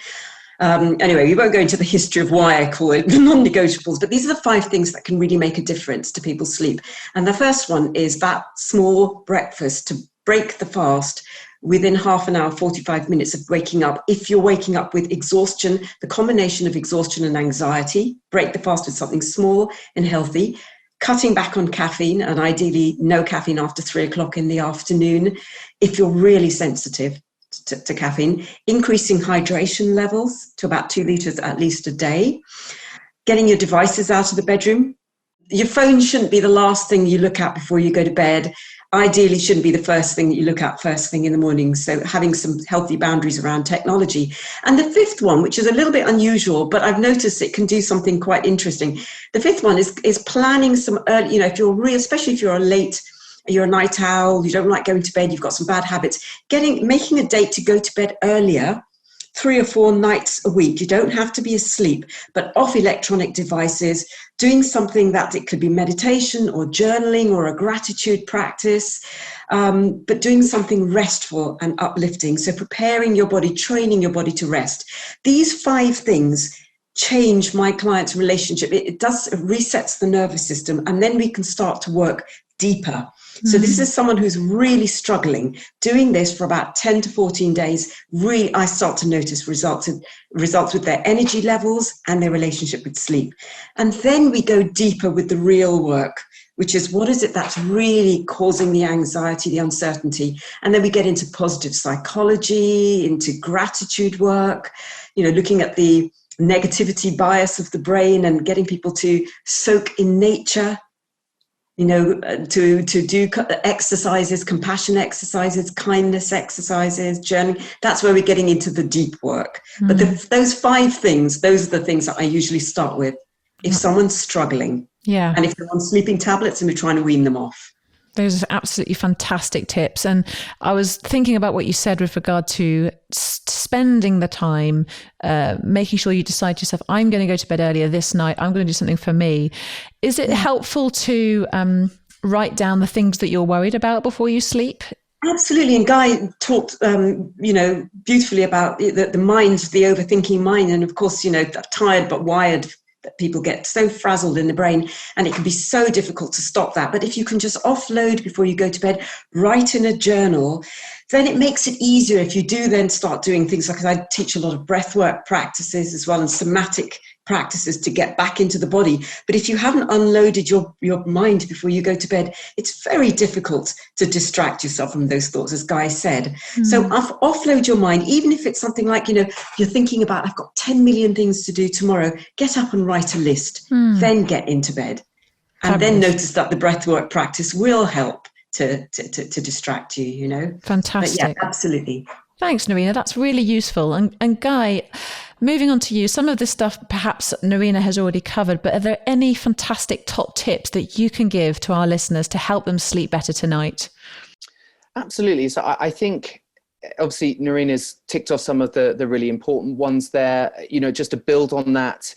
Anyway, we won't go into the history of why I call it non-negotiables, but these are the 5 things that can really make a difference to people's sleep. And the first one is that small breakfast to break the fast within half an hour, 45 minutes of waking up. If you're waking up with exhaustion, the combination of exhaustion and anxiety, break the fast with something small and healthy. Cutting back on caffeine, and ideally no caffeine after 3 o'clock in the afternoon if you're really sensitive to caffeine. Increasing hydration levels to about 2 litres at least a day. Getting your devices out of the bedroom. Your phone shouldn't be the last thing you look at before you go to bed. Ideally shouldn't be the first thing that you look at first thing in the morning. So having some healthy boundaries around technology. And the 5th one, which is a little bit unusual, but I've noticed it can do something quite interesting. The 5th one is planning some early, if you're especially if you're a night owl, you don't like going to bed, you've got some bad habits, making a date to go to bed earlier, 3 or 4 nights a week. You don't have to be asleep, but off electronic devices, doing something that it could be meditation or journaling or a gratitude practice, but doing something restful and uplifting. So preparing your body, training your body to rest. These 5 things change my client's relationship. It resets the nervous system, and then we can start to work deeper. So this is someone who's really struggling. Doing this for about 10 to 14 days, really, I start to notice results with their energy levels and their relationship with sleep. And then we go deeper with the real work, which is what is it that's really causing the anxiety, the uncertainty. And then we get into positive psychology, into gratitude work, looking at the negativity bias of the brain and getting people to soak in nature, to do exercises, compassion exercises, kindness exercises, journaling. That's where we're getting into the deep work. But those 5 things, those are the things that I usually start with if someone's struggling. Yeah. And if they're on sleeping tablets and we're trying to wean them off. Those are absolutely fantastic tips. And I was thinking about what you said with regard to spending the time, making sure you decide to yourself, I'm going to go to bed earlier this night. I'm going to do something for me. Is it helpful to write down the things that you're worried about before you sleep? Absolutely. And Guy talked, beautifully about the mind, the overthinking mind. And of course, tired but wired, that people get so frazzled in the brain, and it can be so difficult to stop that. But if you can just offload before you go to bed, write in a journal, then it makes it easier if you do then start doing things like, I teach a lot of breathwork practices as well, and somatic practices to get back into the body. But if you haven't unloaded your mind before you go to bed, it's very difficult to distract yourself from those thoughts, as Guy said. So offload your mind, even if it's something like, you're thinking about, I've got 10 million things to do tomorrow, get up and write a list, then get into bed. And then notice that the breathwork practice will help to distract you, Fantastic. But yeah, absolutely. Thanks, Nerina. That's really useful. And Guy, moving on to you, some of this stuff perhaps Nerina has already covered, but are there any fantastic top tips that you can give to our listeners to help them sleep better tonight? Absolutely. So I think obviously Nerina's ticked off some of the really important ones there, just to build on that.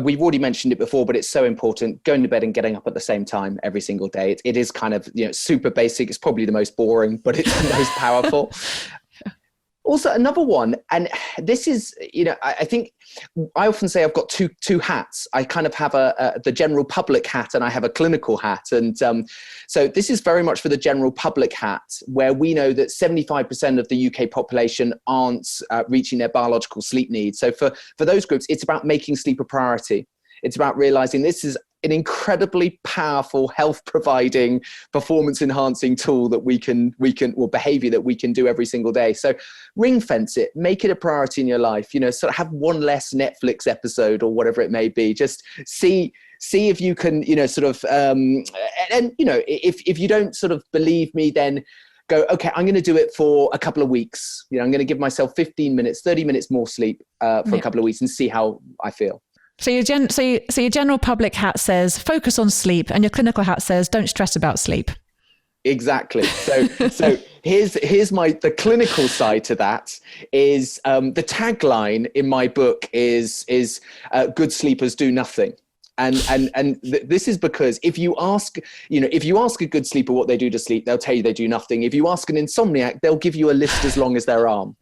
We've already mentioned it before, but it's so important. Going to bed and getting up at the same time every single day. It is kind of, super basic. It's probably the most boring, but it's the most powerful. Also, another one, and this is, I think I often say I've got two hats. I kind of have the general public hat and I have a clinical hat. And so this is very much for the general public hat, where we know that 75% of the UK population aren't reaching their biological sleep needs. So for those groups, it's about making sleep a priority. It's about realizing this is an incredibly powerful health providing, performance enhancing tool that we can, or behavior that we can do every single day. So ring fence it, make it a priority in your life, sort of have one less Netflix episode or whatever it may be. Just see if you can, if you don't sort of believe me, then go, okay, I'm going to do it for a couple of weeks. I'm going to give myself 15 minutes, 30 minutes more sleep for a couple of weeks and see how I feel. So your general public hat says focus on sleep, and your clinical hat says don't stress about sleep. Exactly. So here's the clinical side to that is the tagline in my book is good sleepers do nothing. And this is because if you ask a good sleeper what they do to sleep, they'll tell you they do nothing. If you ask an insomniac, they'll give you a list as long as their arm.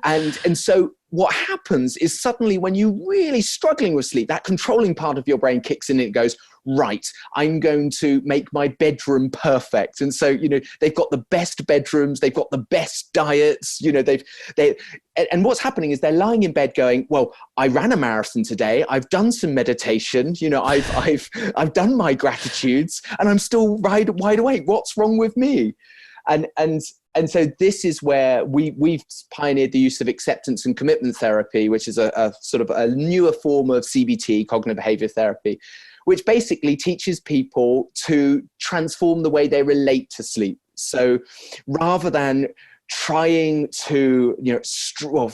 And so what happens is suddenly when you're really struggling with sleep, that controlling part of your brain kicks in and it goes, right, I'm going to make my bedroom perfect. And so, they've got the best bedrooms, they've got the best diets, and what's happening is they're lying in bed going, well, I ran a marathon today, I've done some meditation, I've done my gratitudes, and I'm still wide awake. What's wrong with me? And so this is where we've pioneered the use of acceptance and commitment therapy, which is a sort of a newer form of CBT, cognitive behavior therapy, which basically teaches people to transform the way they relate to sleep. So rather than trying to,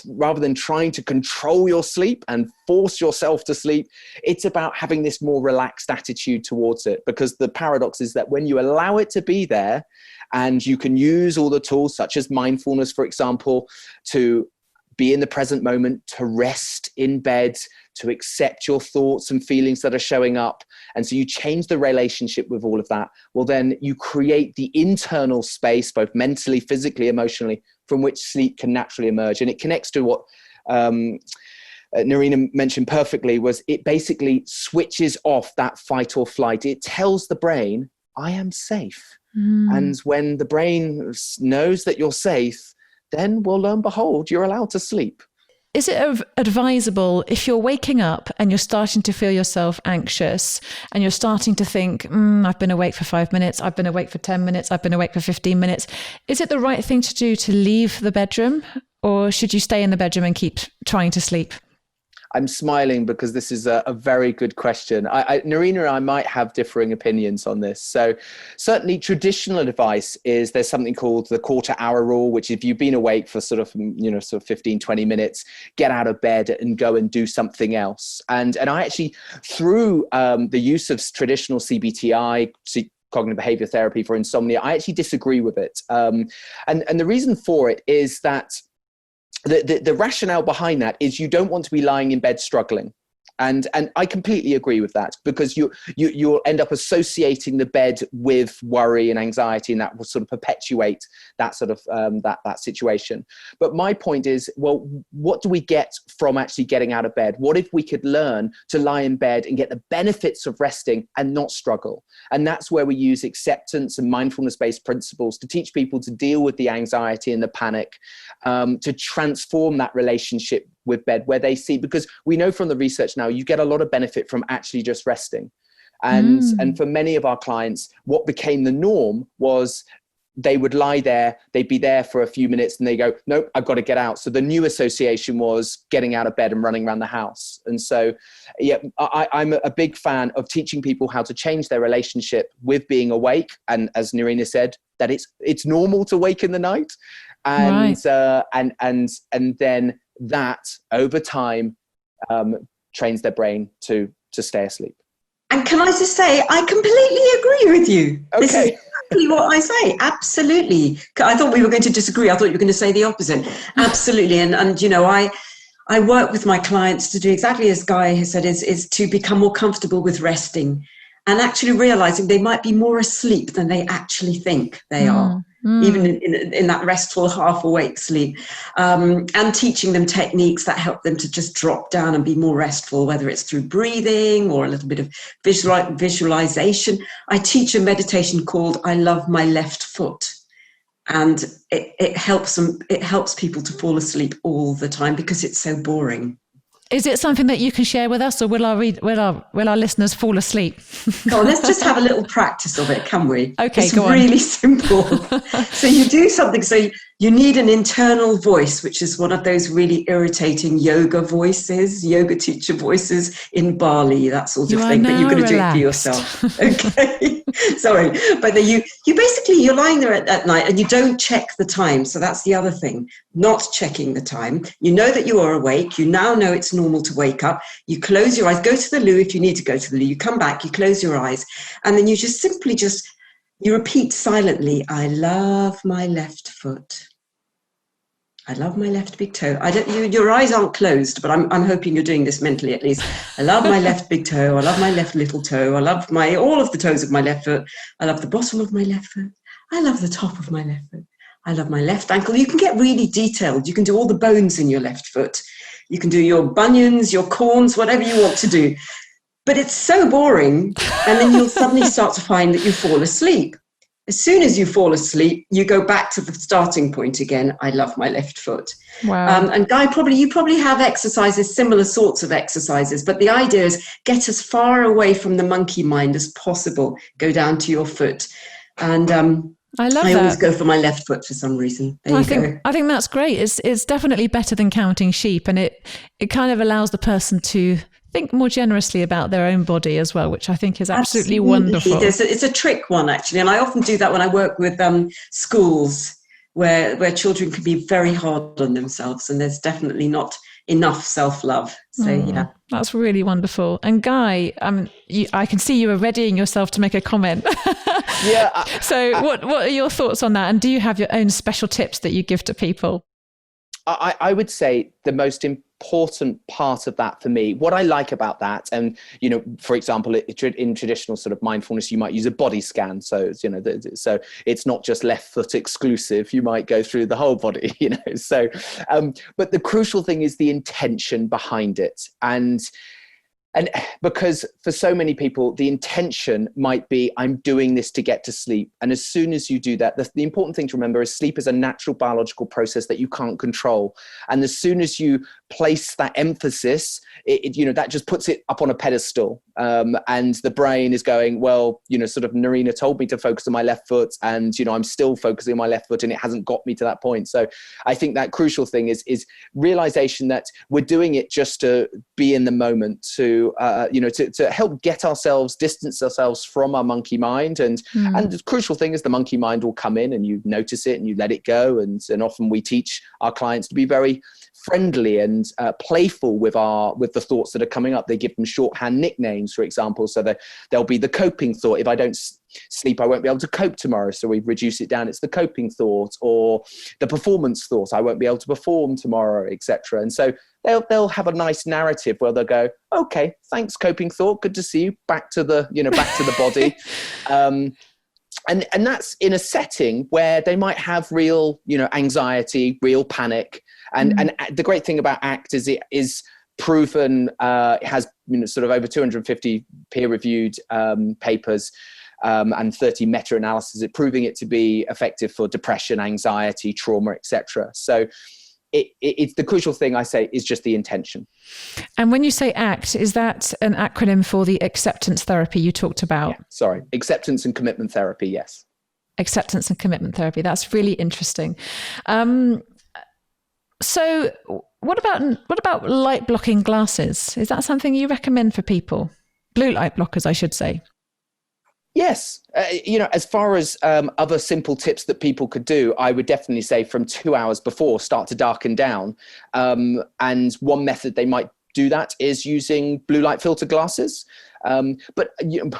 rather than trying to control your sleep and force yourself to sleep, it's about having this more relaxed attitude towards it. Because the paradox is that when you allow it to be there, and you can use all the tools such as mindfulness, for example, to be in the present moment, to rest in bed, to accept your thoughts and feelings that are showing up. And so you change the relationship with all of that. Well, then you create the internal space, both mentally, physically, emotionally, from which sleep can naturally emerge. And it connects to what Nerina mentioned perfectly, was it basically switches off that fight or flight. It tells the brain, I am safe. And when the brain knows that you're safe, then, well, lo and behold, you're allowed to sleep. Is it advisable if you're waking up and you're starting to feel yourself anxious and you're starting to think, I've been awake for 5 minutes, I've been awake for 10 minutes, I've been awake for 15 minutes. Is it the right thing to do to leave the bedroom, or should you stay in the bedroom and keep trying to sleep? I'm smiling because this is a very good question. Nerina and I might have differing opinions on this. So certainly traditional advice is there's something called the quarter hour rule, which if you've been awake for sort of 15, 20 minutes, get out of bed and go and do something else. And I actually, through the use of traditional CBTI, cognitive behavior therapy for insomnia, I actually disagree with it. And the reason for it is that the rationale behind that is you don't want to be lying in bed struggling. And I completely agree with that, because you'll end up associating the bed with worry and anxiety, and that will sort of perpetuate that sort of that situation. But my point is, well, what do we get from actually getting out of bed? What if we could learn to lie in bed and get the benefits of resting and not struggle? And that's where we use acceptance and mindfulness-based principles to teach people to deal with the anxiety and the panic, to transform that relationship with bed, where they see, because we know from the research now, you get a lot of benefit from actually just resting. And for many of our clients, what became the norm was they would lie there, they'd be there for a few minutes and they go, nope, I've got to get out. So the new association was getting out of bed and running around the house. And so, yeah, I'm a big fan of teaching people how to change their relationship with being awake. And as Nerina said, that it's normal to wake in the night. And, right. And then that over time trains their brain to stay asleep. And can I just say, I completely agree with you. Okay. This is exactly what I say. Absolutely. I thought we were going to disagree. I thought you were going to say the opposite. Absolutely. And you know, I work with my clients to do exactly as Guy has said, is to become more comfortable with resting and actually realizing they might be more asleep than they actually think they are. Even in that restful half awake sleep, and teaching them techniques that help them to just drop down and be more restful, whether it's through breathing or a little bit of visualization. I teach a meditation called I Love My Left Foot, and it helps them. It helps people to fall asleep all the time because it's so boring. Is it something that you can share with us, or will our listeners fall asleep? Go on, let's just have a little practice of it, can we? Okay, it's go on. Really simple. So you do something. So you need an internal voice, which is one of those really irritating yoga voices, yoga teacher voices in Bali, that sort of thing. But you're going to do it for yourself. Okay. Sorry. But you're lying there at night and you don't check the time. So that's the other thing, not checking the time. You know that you are awake. You now know it's normal to wake up. You close your eyes, go to the loo if you need to go to the loo. You come back, you close your eyes, and then you just simply you repeat silently, I love my left foot. I love my left big toe. Your eyes aren't closed, but I'm hoping you're doing this mentally at least. I love my left big toe. I love my left little toe. I love all of the toes of my left foot. I love the bottom of my left foot. I love the top of my left foot. I love my left ankle. You can get really detailed. You can do all the bones in your left foot. You can do your bunions, your corns, whatever you want to do. But it's so boring. And then you'll suddenly start to find that you fall asleep. As soon as you fall asleep, you go back to the starting point again. I love my left foot. Wow. And Guy, you probably have exercises, similar sorts of exercises, but the idea is get as far away from the monkey mind as possible. Go down to your foot. And I love I that. always go for my left foot for some reason. I think that's great. It's definitely better than counting sheep, and it kind of allows the person to think more generously about their own body as well, which I think is absolutely wonderful. It's a trick one, actually, and I often do that when I work with schools where children can be very hard on themselves, and there's definitely not enough self-love. So yeah, that's really wonderful. And Guy, I can see you are readying yourself to make a comment. Yeah. So what are your thoughts on that? And do you have your own special tips that you give to people? I would say the most important part of that for me, what I like about that, and, for example, in traditional sort of mindfulness, you might use a body scan. So, so it's not just left foot exclusive. You might go through the whole body, so, but the crucial thing is the intention behind it. And because for so many people, the intention might be, I'm doing this to get to sleep. And as soon as you do that, the important thing to remember is sleep is a natural biological process that you can't control. And as soon as you place that emphasis, that just puts it up on a pedestal. And the brain is going, well, sort of Nerina told me to focus on my left foot, and, I'm still focusing on my left foot, and it hasn't got me to that point. So I think that crucial thing is realization that we're doing it just to be in the moment, to help distance ourselves from our monkey mind. And the crucial thing is the monkey mind will come in and you notice it and you let it go. And often we teach our clients to be very friendly and playful with the thoughts that are coming up. They give them shorthand nicknames, for example. So there'll be the coping thought. If I don't sleep, I won't be able to cope tomorrow. So we reduce it down. It's the coping thought, or the performance thought. I won't be able to perform tomorrow, etc. And so they'll have a nice narrative where they'll go, okay, thanks, coping thought. Good to see you. Back to the body. And that's in a setting where they might have real, anxiety, real panic. And the great thing about ACT is it is proven, it has sort of over 250 peer-reviewed papers and 30 meta-analyses, proving it to be effective for depression, anxiety, trauma, etc. So it's the crucial thing, I say, is just the intention. And when you say ACT, is that an acronym for the acceptance therapy you talked about? Yeah, sorry, acceptance and commitment therapy, yes. Acceptance and commitment therapy. That's really interesting. So what about light blocking glasses? Is that something you recommend for people? Blue light blockers, I should say. Yes. As far as other simple tips that people could do, I would definitely say from 2 hours before, start to darken down. And one method they might do that is using blue light filter glasses. But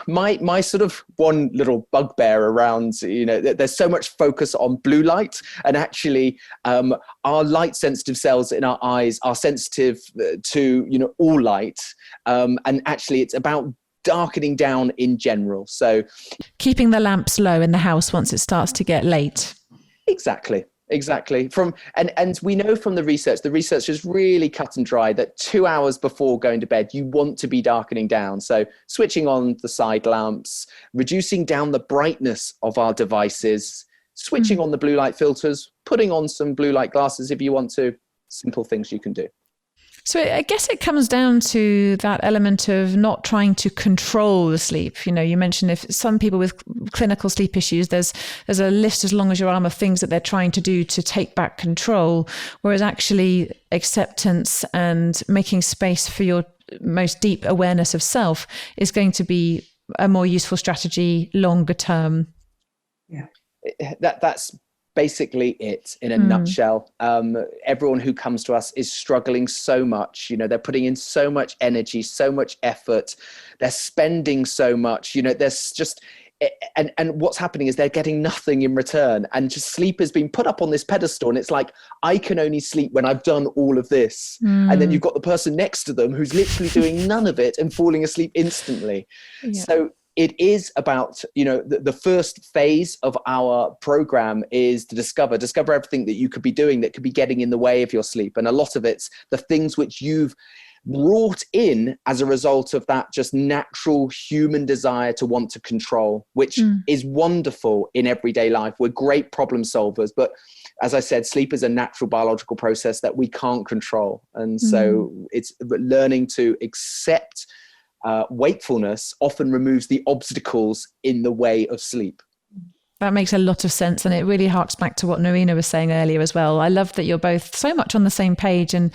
my sort of one little bugbear around, there's so much focus on blue light, and actually our light sensitive cells in our eyes are sensitive to, all light. And actually it's about darkening down in general. So keeping the lamps low in the house once it starts to get late. Exactly. And we know from the research is really cut and dry that 2 hours before going to bed, you want to be darkening down. So switching on the side lamps, reducing down the brightness of our devices, switching on the blue light filters, putting on some blue light glasses if you want to, simple things you can do. So I guess it comes down to that element of not trying to control the sleep. You mentioned if some people with clinical sleep issues, there's a list as long as your arm of things that they're trying to do to take back control, whereas actually acceptance and making space for your most deep awareness of self is going to be a more useful strategy longer term. Yeah, that's basically it in a nutshell. Everyone who comes to us is struggling so much. They're putting in so much energy, so much effort. They're spending so much. There's just, and what's happening is they're getting nothing in return. And just sleep has been put up on this pedestal. And it's like, I can only sleep when I've done all of this. And then you've got the person next to them who's literally doing none of it and falling asleep instantly. Yeah. So it is about, the first phase of our program is to discover everything that you could be doing that could be getting in the way of your sleep. And a lot of it's the things which you've brought in as a result of that just natural human desire to want to control, which is wonderful in everyday life. We're great problem solvers, but as I said, sleep is a natural biological process that we can't control. And so it's learning to accept wakefulness often removes the obstacles in the way of sleep. That makes a lot of sense. And it really harks back to what Nerina was saying earlier as well. I love that you're both so much on the same page. And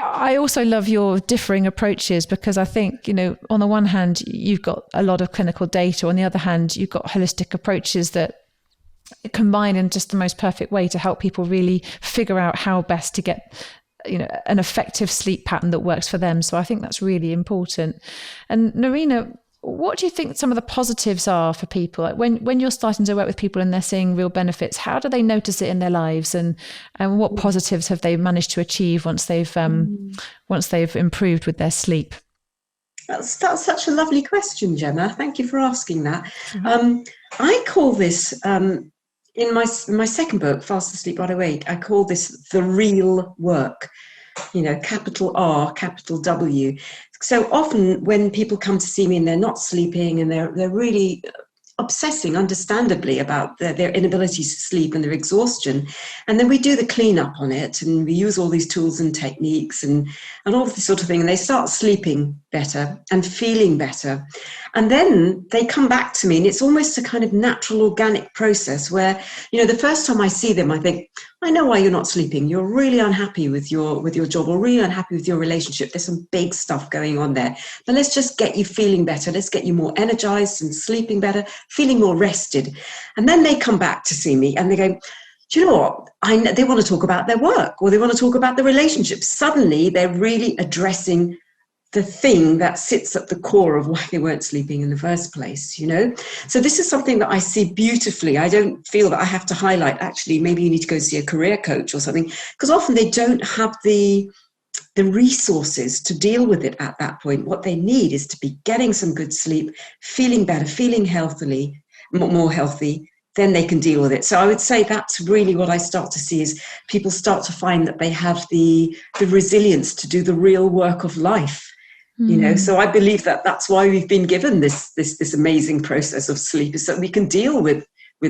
I also love your differing approaches, because I think, on the one hand, you've got a lot of clinical data. On the other hand, you've got holistic approaches that combine in just the most perfect way to help people really figure out how best to get an effective sleep pattern that works for them. So I think that's really important. And Nerina, what do you think some of the positives are for people? Like when you're starting to work with people and they're seeing real benefits, how do they notice it in their lives, and what positives have they managed to achieve once they've improved with their sleep? That's such a lovely question, Gemma. Thank you for asking that. I call this in my second book, Fast Asleep, Wide Awake, I call this the real work. Capital R, capital W. So often when people come to see me and they're not sleeping and they're really obsessing, understandably, about their inability to sleep and their exhaustion, and then we do the cleanup on it, and we use all these tools and techniques and all of this sort of thing, and they start sleeping better and feeling better. And then they come back to me, and it's almost a kind of natural, organic process where, the first time I see them, I think, I know why you're not sleeping. You're really unhappy with your job, or really unhappy with your relationship. There's some big stuff going on there. But let's just get you feeling better. Let's get you more energized and sleeping better, feeling more rested. And then they come back to see me and they go, do you know what? They want to talk about their work, or they want to talk about the relationship. Suddenly they're really addressing the thing that sits at the core of why they weren't sleeping in the first place, So this is something that I see beautifully. I don't feel that I have to highlight, actually, maybe you need to go see a career coach or something, because often they don't have the resources to deal with it at that point. What they need is to be getting some good sleep, feeling better, feeling more healthy, then they can deal with it. So I would say that's really what I start to see, is people start to find that they have the resilience to do the real work of life. So I believe that that's why we've been given this amazing process of sleep, is that we can deal with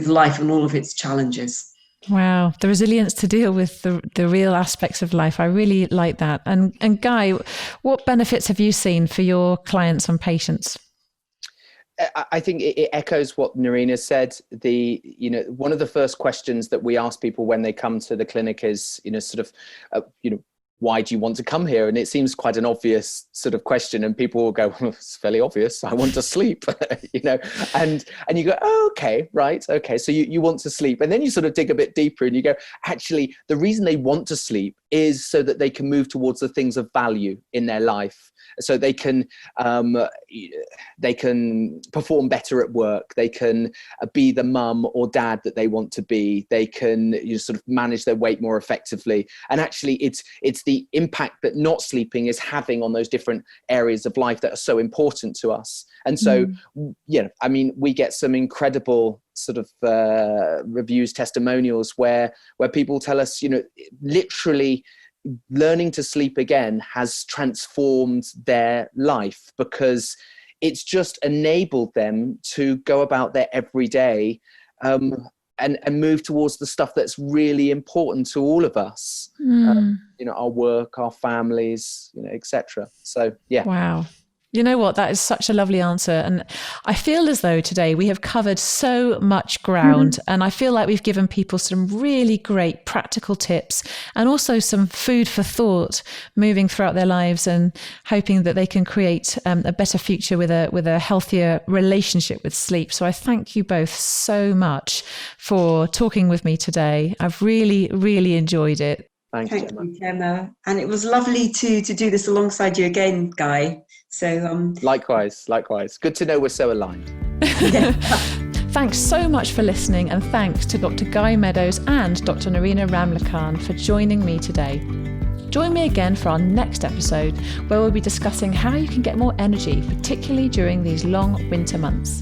life and all of its challenges. Wow, the resilience to deal with the real aspects of life. I really like that. And Guy, what benefits have you seen for your clients and patients? I think it echoes what Nerina said. One of the first questions that we ask people when they come to the clinic is, why do you want to come here? And it seems quite an obvious sort of question, and people will go, well, it's fairly obvious. I want to sleep, and you go, oh, okay, right. Okay. So you want to sleep. And then you sort of dig a bit deeper and you go, actually, the reason they want to sleep is so that they can move towards the things of value in their life. So they can perform better at work. They can be the mum or dad that they want to be. They can sort of manage their weight more effectively. And actually, it's the impact that not sleeping is having on those different areas of life that are so important to us. And so, we get some incredible sort of reviews, testimonials where people tell us, literally, learning to sleep again has transformed their life, because it's just enabled them to go about their everyday and move towards the stuff that's really important to all of us, our work, our families, etc. So, yeah. Wow. You know what? That is such a lovely answer. And I feel as though today we have covered so much ground, and I feel like we've given people some really great practical tips, and also some food for thought moving throughout their lives, and hoping that they can create a better future with a healthier relationship with sleep. So I thank you both so much for talking with me today. I've really, really enjoyed it. Thank you, Gemma. And it was lovely to do this alongside you again, Guy. So likewise. Good to know we're so aligned. Thanks so much for listening, and thanks to Dr. Guy Meadows and Dr. Nerina Ramlakhan for joining me today. Join me again for our next episode, where we'll be discussing how you can get more energy, particularly during these long winter months.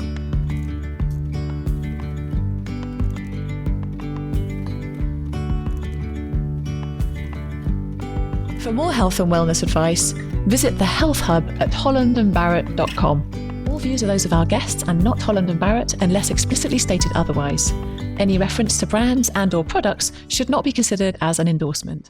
For more health and wellness advice, visit the Health Hub at hollandandbarrett.com. All views are those of our guests and not Holland and Barrett unless explicitly stated otherwise. Any reference to brands and/or products should not be considered as an endorsement.